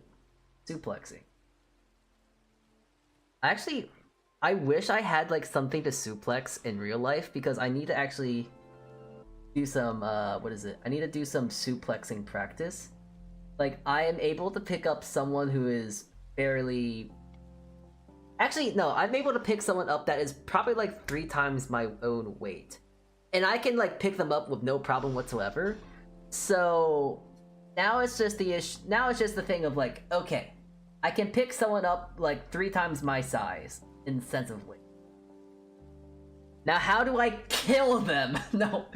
Actually, I wish I had like something to suplex in real life because I need to actually do some what is it? I need to do some suplexing practice. Like I am able to pick up someone who is barely Actually, no, I'm able to pick someone up that is probably like 3 times my own weight. And I can like pick them up with no problem whatsoever. So now it's just the thing of like, okay, I can pick someone up like 3 times my size in sense of weight. Now how do I kill them? No.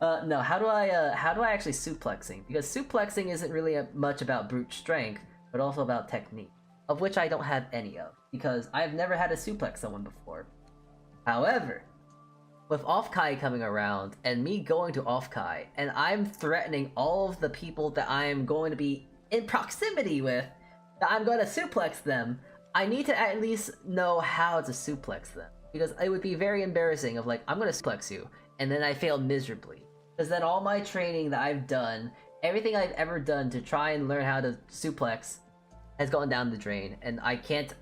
No, how do I actually suplexing? Because suplexing isn't really much about brute strength, but also about technique, of which I don't have any of, because I've never had to suplex someone before. However, with Offkai coming around, and me going to Offkai, and I'm threatening all of the people that I am going to be in proximity with, that I'm going to suplex them, I need to at least know how to suplex them. Because it would be very embarrassing of like, I'm going to suplex you, and then I fail miserably. Because then all my training that I've done, everything I've ever done to try and learn how to suplex has gone down the drain, and it can't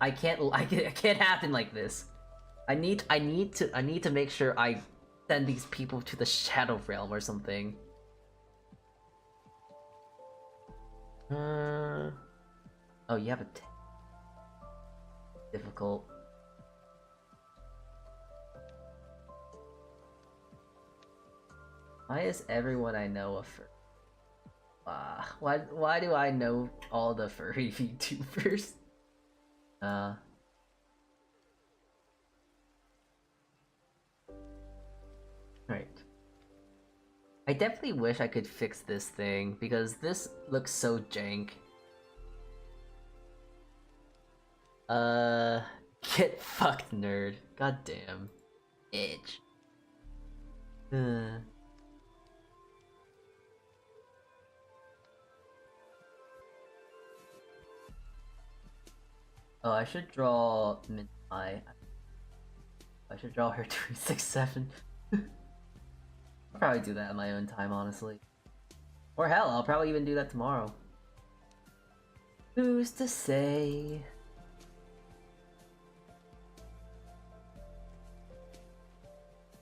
happen like this. I need to make sure I send these people to the Shadow Realm or something. Oh, you have a difficult. Why is everyone I know a furry? Why do I know all the furry VTubers? Right. I definitely wish I could fix this thing, because this looks so jank. Get fucked, nerd. God damn. Itch. Oh, I should draw I should draw her 367. I'll probably do that in my own time, honestly. Or hell, I'll probably even do that tomorrow. Who's to say?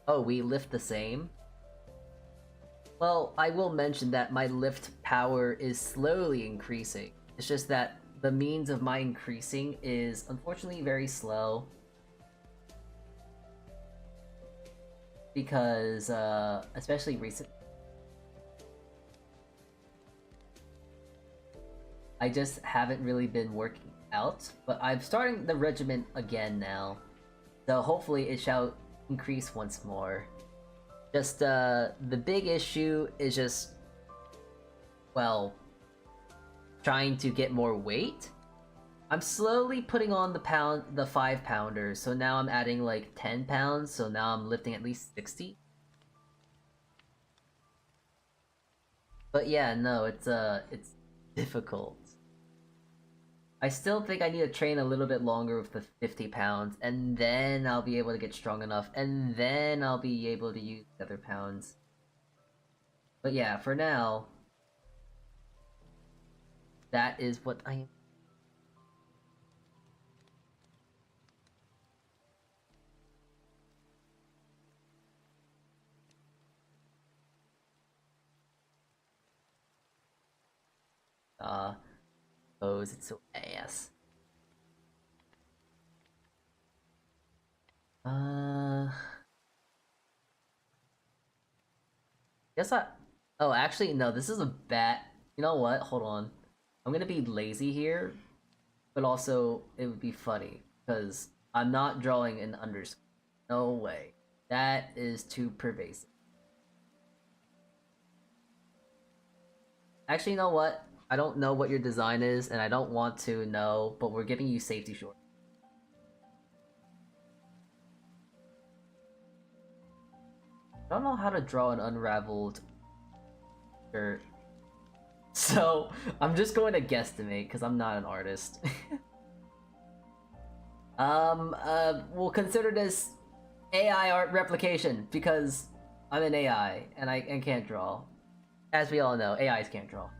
Oh, we lift the same? Well, I will mention that my lift power is slowly increasing. It's just that the means of my increasing is unfortunately very slow. Because, especially recently, I just haven't really been working out, but I'm starting the regimen again now. So hopefully it shall increase once more. Just, the big issue is just, well, trying to get more weight. I'm slowly putting on the 5-pounders, so now I'm adding like 10 pounds, so now I'm lifting at least 60. But yeah, no, it's difficult. I still think I need to train a little bit longer with the 50 pounds, and then I'll be able to get strong enough, and then I'll be able to use the other pounds. But yeah, for now, that is what I am. Pose, it's so ass. Guess I... Oh, actually, no, this is a bad... You know what? Hold on. I'm gonna be lazy here, but also it would be funny, because I'm not drawing an underscore. No way. That is too pervasive. Actually, you know what? I don't know what your design is, and I don't want to know, but we're giving you safety short. I don't know how to draw an unraveled shirt. So, I'm just going to guesstimate, because I'm not an artist. We'll consider this AI art replication, because I'm an AI, and I can't draw. As we all know, AIs can't draw.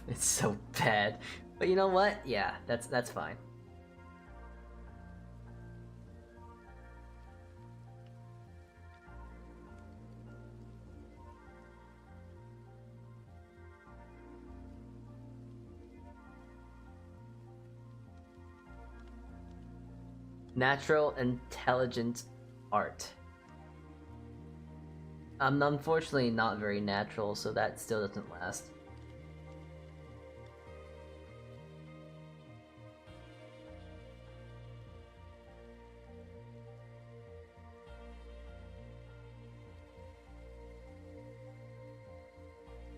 It's so bad. But you know what? Yeah, that's fine. Natural intelligent art. I'm unfortunately not very natural, so that still doesn't last.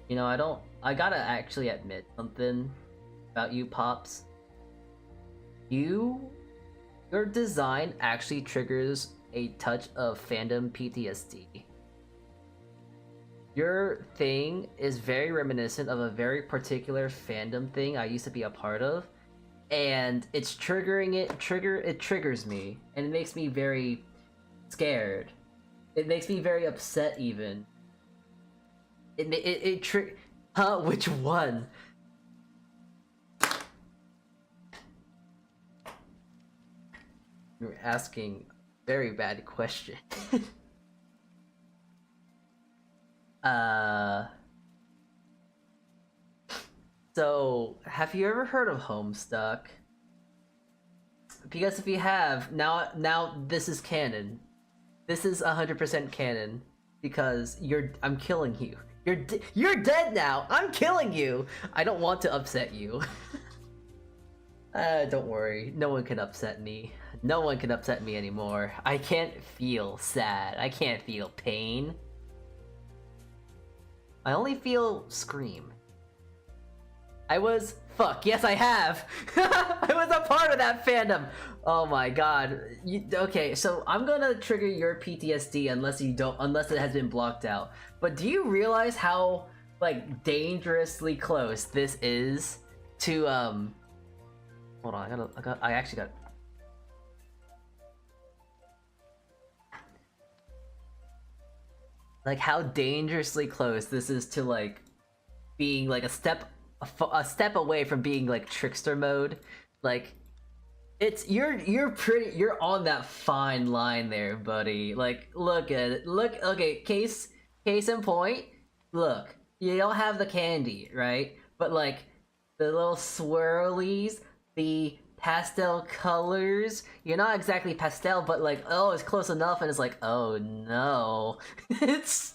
You know, I gotta actually admit something about you, Pops. Your design actually triggers a touch of fandom PTSD. Your thing is very reminiscent of a very particular fandom thing I used to be a part of, and it's it triggers me, and it makes me very scared. It makes me very upset even. Huh? Which one? You're asking a very bad question. So have you ever heard of Homestuck? Because if you have, now this is canon. This is 100% canon because I'm killing you. You're dead now. I'm killing you. I don't want to upset you. Don't worry. No one can upset me. No one can upset me anymore. I can't feel sad. I can't feel pain. I only feel scream. Fuck, yes I have! I was a part of that fandom! Oh my god. Okay, so I'm gonna trigger your PTSD unless it has been blocked out. But do you realize how, like, dangerously close this is to, hold on, I actually got... Like, how dangerously close this is to, like, being, like, a step away from being, like, trickster mode. Like, you're on that fine line there, buddy. Like, look at it. Okay, case in point, look, you don't have the candy, right? But, like, the little swirlies, the pastel colors, you're not exactly pastel, but, like, oh, it's close enough, and it's like, oh no. It's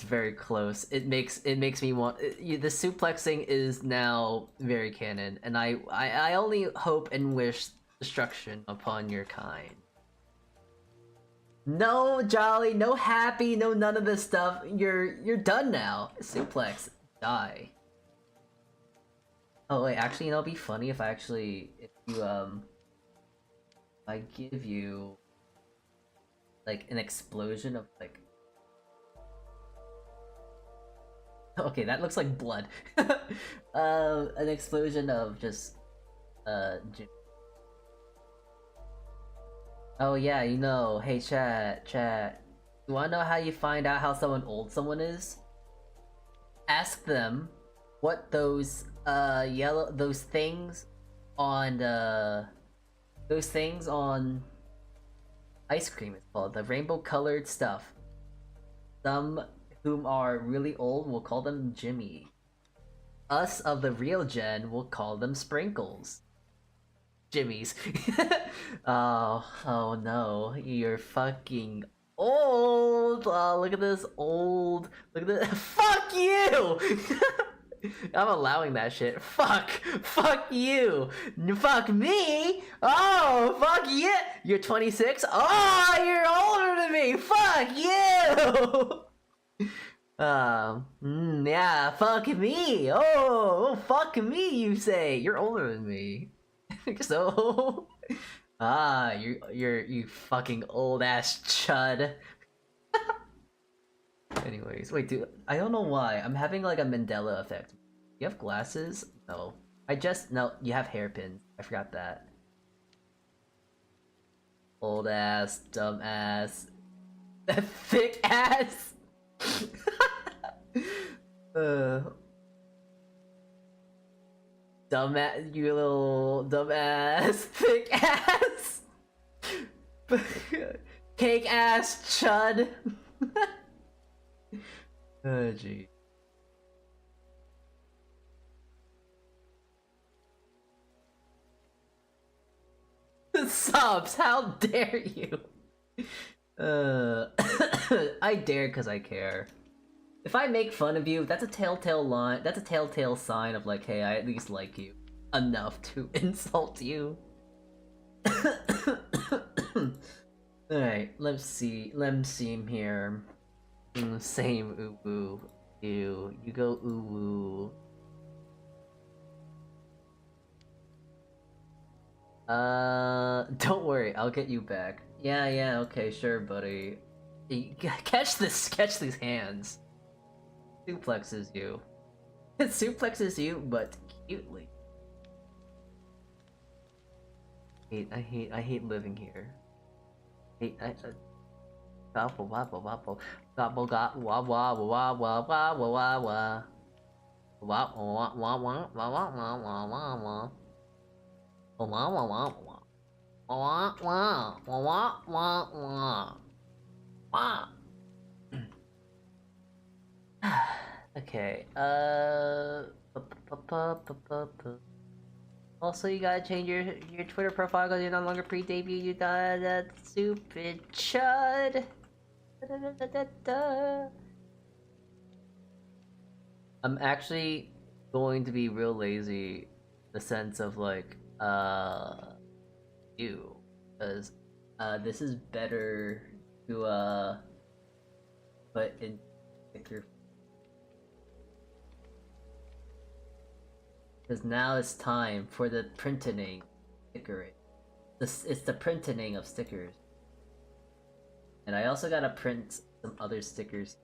very close. It makes me want... the suplexing is now very canon, and I only hope and wish destruction upon your kind. No jolly, no happy, no none of this stuff. You're done now. Suplex, die. Oh wait, actually, you know, it'd be funny if I give you like an explosion of like... Okay, that looks like blood. An explosion of just oh yeah, you know, hey chat. You wanna know how you find out how old someone is? Ask them what those things on ice cream is called, the rainbow colored stuff. Some whom are really old will call them Jimmy. Us of the real gen will call them Sprinkles. Jimmy's. Oh no, you're fucking old. Oh, look at this old. Look at this. Fuck you! I'm allowing that shit. Fuck you. Fuck me. Oh, fuck you. You're 26. Oh, you're older than me. Fuck you. Yeah, fuck me. Oh, fuck me. You say you're older than me. So, you fucking old ass chud. Anyways, wait, dude, I don't know why. I'm having like a Mandela effect. You have glasses? No. No, you have hairpins. I forgot that. Old ass, dumb ass, thick ass. Dumbass, you little dumbass, thick ass, cake ass chud. Oh, gee. Subs, how dare you? I dare because I care. If I make fun of you, that's a telltale line. That's a telltale sign of like, hey, I at least like you enough to insult you. Alright, let's see. Let's see him here. Same ooh woo. You go ooh woo. Don't worry, I'll get you back. Yeah, okay, sure, buddy. Catch these hands. Suplexes you. It suplexes you, but cutely. I hate living here. Gobble wobble wobble. Gobble gobble wah wah wah wah wah wah wah wah. Wah wah wah wah wah wah wah wah wah wah. Wah wah wah wah wah. Wah wah wah wah wah wah. Okay, also, you gotta change your Twitter profile because you're no longer pre-debut. You got that stupid chud. I'm actually going to be real lazy, in the sense of like, you, because this is better to put in sticker. Because now it's time for the printing stickering. It's the printing of stickers. And I also gotta print some other stickers.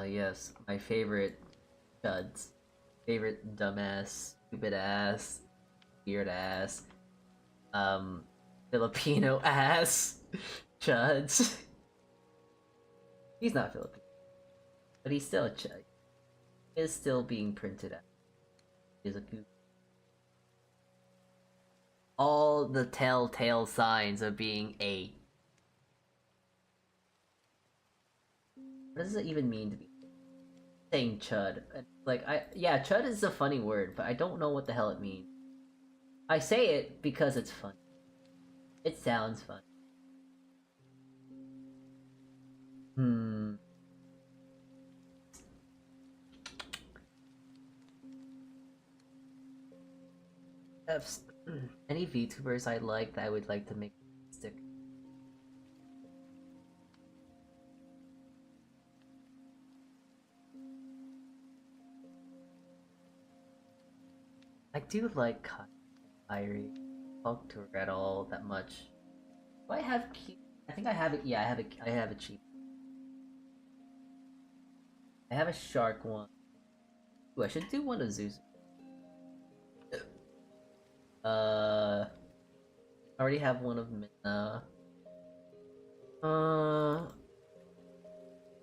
Yes, my favorite chuds. Favorite dumbass, stupid ass, weird ass, Filipino ass chuds. He's not Filipino. But he's still a chud. He is still being printed out. He is a goose. All the telltale signs of being a. What does it even mean to be saying chud? Like, yeah, chud is a funny word, but I don't know what the hell it means. I say it because it's fun. It sounds fun. Any VTubers I like that I would like to make stick. I do like Kyrie. Talk to her at all that much. Do I have I think I have it. Yeah, I have a cheap. I have a shark one. Ooh, I should do one of Zeus. I already have one of Minna.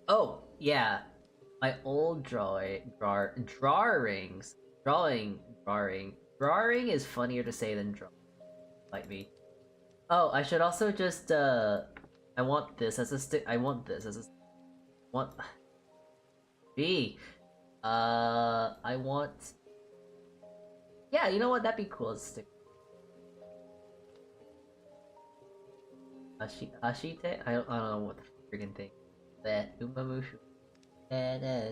Oh, yeah. My old drawing is funnier to say than drawing. Like me. Oh, I should also just, I want this as a stick. I want this as a. Want. B. I want. Yeah, you know what? That'd be cool as a stick. Hashite? I don't know what the freaking thing. That Umamushu. Da, da,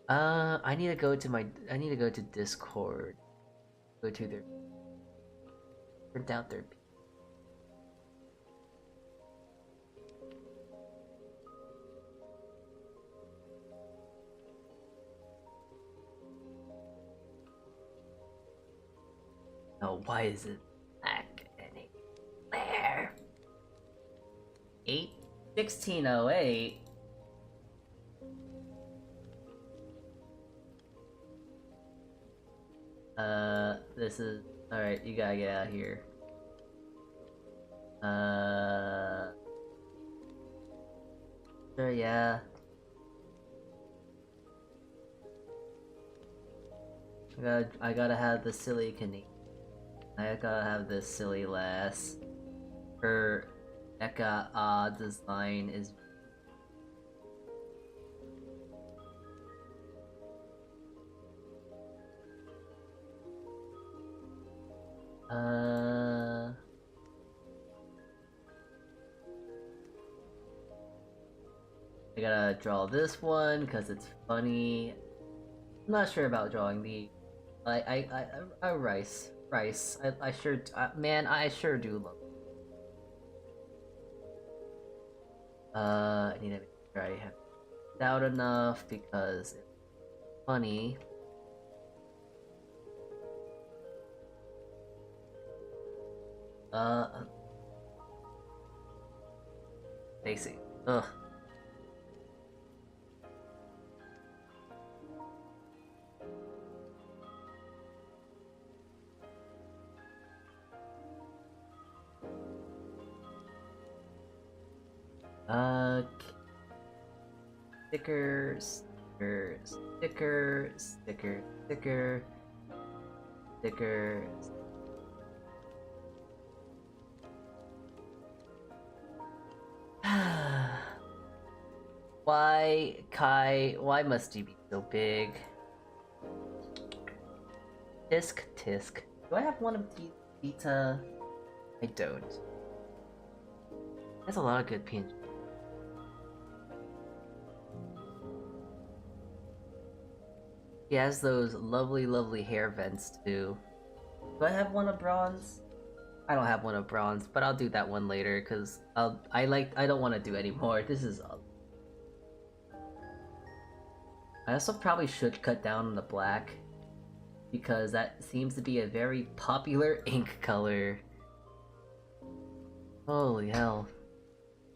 da. I need to go to Discord. Go to their print out their. Oh, why is it black anywhere? 1608. This is alright. You gotta get out of here. Sure, yeah. I gotta have the silly Kane. I gotta have this silly lass. Her Eka design is. I gotta draw this one because it's funny. I'm not sure about drawing the. Rice. I sure. Man, I sure do love. I need to make sure I have it out enough because it's funny. Basic. Ugh. Stickers, stickers, stickers. Why, Kai? Why must you be so big? Tisk. Do I have one of these pizza? I don't. That's a lot of good PNG. He has those lovely hair vents too. Do I have one of bronze? I don't have one of bronze, but I'll do that one later because I don't want to do any more. This is. I also probably should cut down on the black because that seems to be a very popular ink color. Holy hell!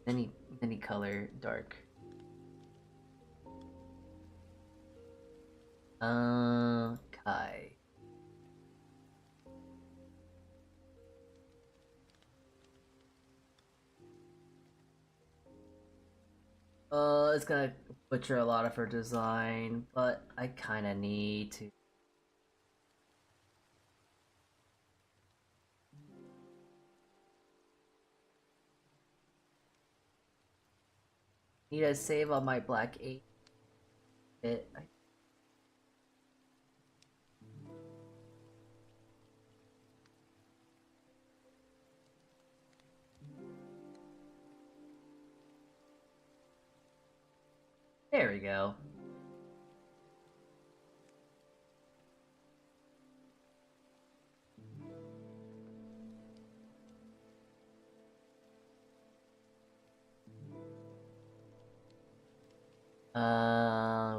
Any color dark. Kai. It's gonna butcher a lot of her design, but I kinda need to. Need to save on my black 8-bit. There we go.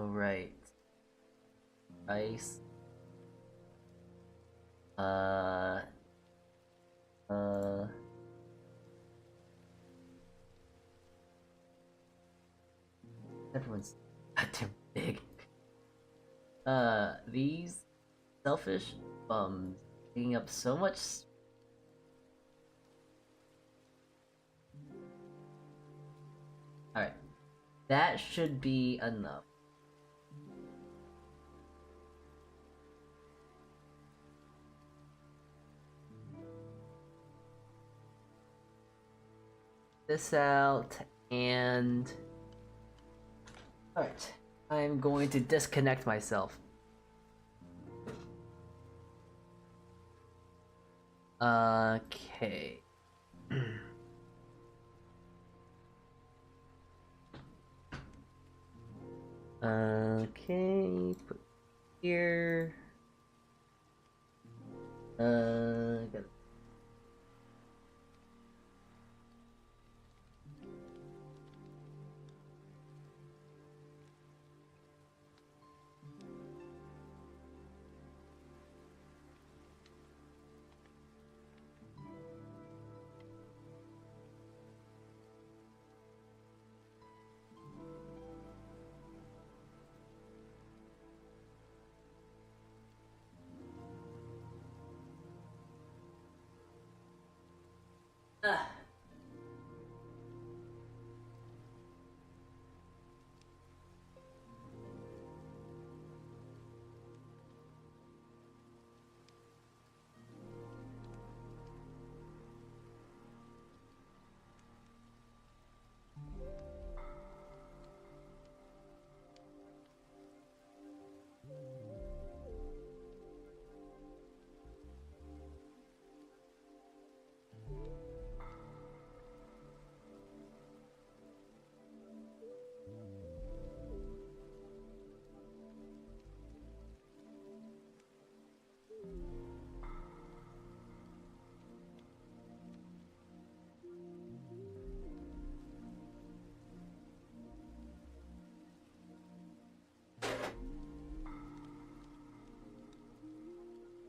Right. Ice. Everyone's goddamn big. These selfish bums taking up so much. Alright. That should be enough. This out and. Alright. I'm going to disconnect myself. Okay. Okay, put here. Got Ah.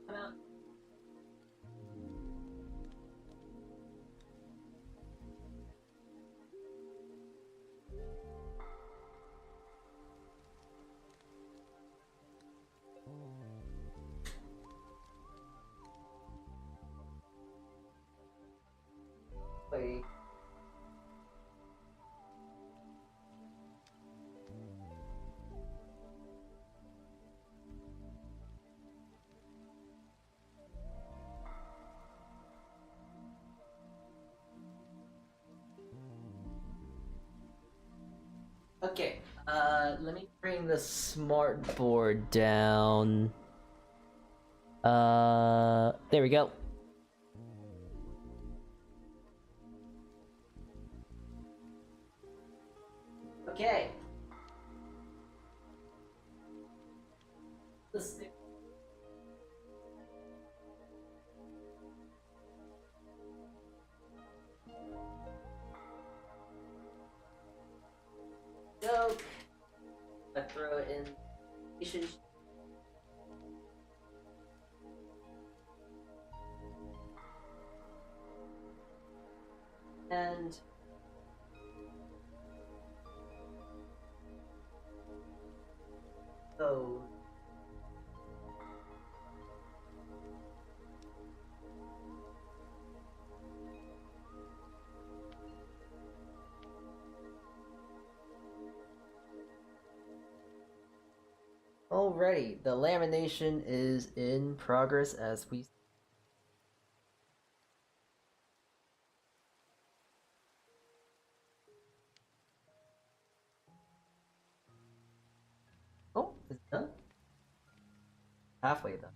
Come out. Wait. Okay, let me bring the smart board down. There we go. Okay. Let's do. Joke. I throw it in. And go. Alrighty, the lamination is in progress as we. Oh, it's done. Halfway done.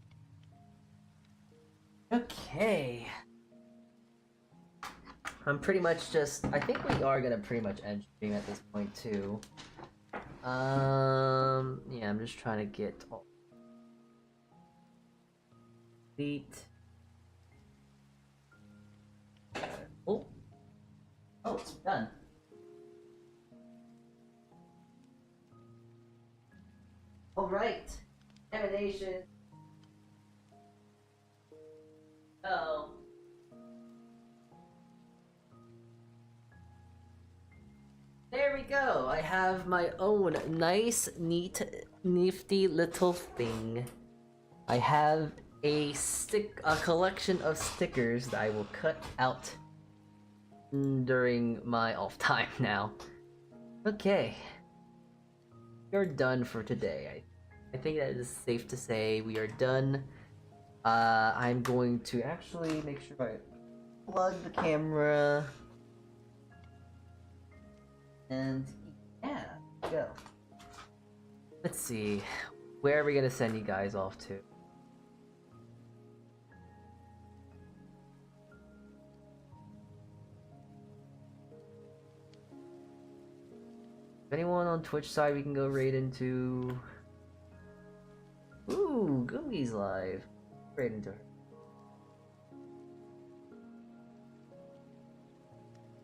Okay. I'm pretty much just. I think we are gonna pretty much end stream at this point too. Yeah, I'm just trying to get all complete. Oh, oh, it's done. All right, animation. Oh. There we go. I have my own nice, neat, nifty little thing. I have a collection of stickers that I will cut out during my off time now. Okay. We're done for today. I think that is safe to say we are done. I'm going to actually make sure I plug the camera. And yeah, go. Let's see. Where are we gonna send you guys off to? Anyone on Twitch side we can go raid into? Ooh, Goomgi's live. Raid into her.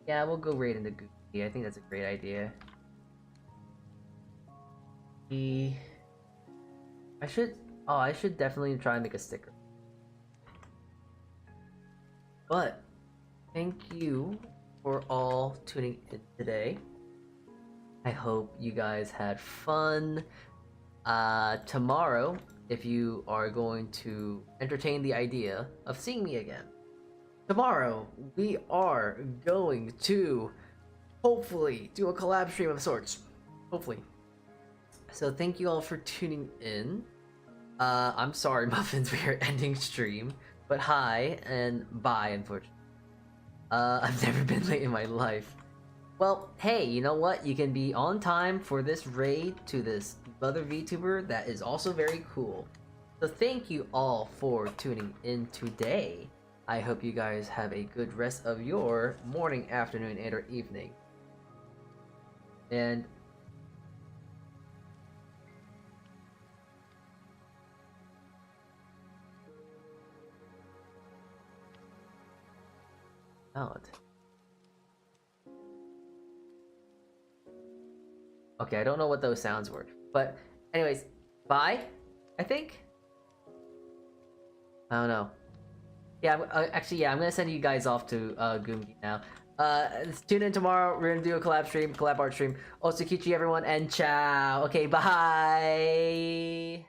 Yeah, we'll go raid into Goomgi. I think that's a great idea. I should definitely try and make a sticker. But thank you for all tuning in today. I hope you guys had fun. Tomorrow, if you are going to entertain the idea of seeing me again, tomorrow we are going to hopefully do a collab stream of sorts. Hopefully. So thank you all for tuning in. I'm sorry, Muffins, we are ending stream. But hi and bye, unfortunately. I've never been late in my life. Well, hey, you know what? You can be on time for this raid to this other VTuber that is also very cool. So thank you all for tuning in today. I hope you guys have a good rest of your morning, afternoon, and or evening. And out. Okay, I don't know what those sounds were, but anyways, bye. I think. I don't know. Yeah, actually, yeah, I'm gonna send you guys off to Goomgi now. Tune in tomorrow. We're gonna do a collab art stream. Also, Kichee, everyone, and ciao. Okay, bye.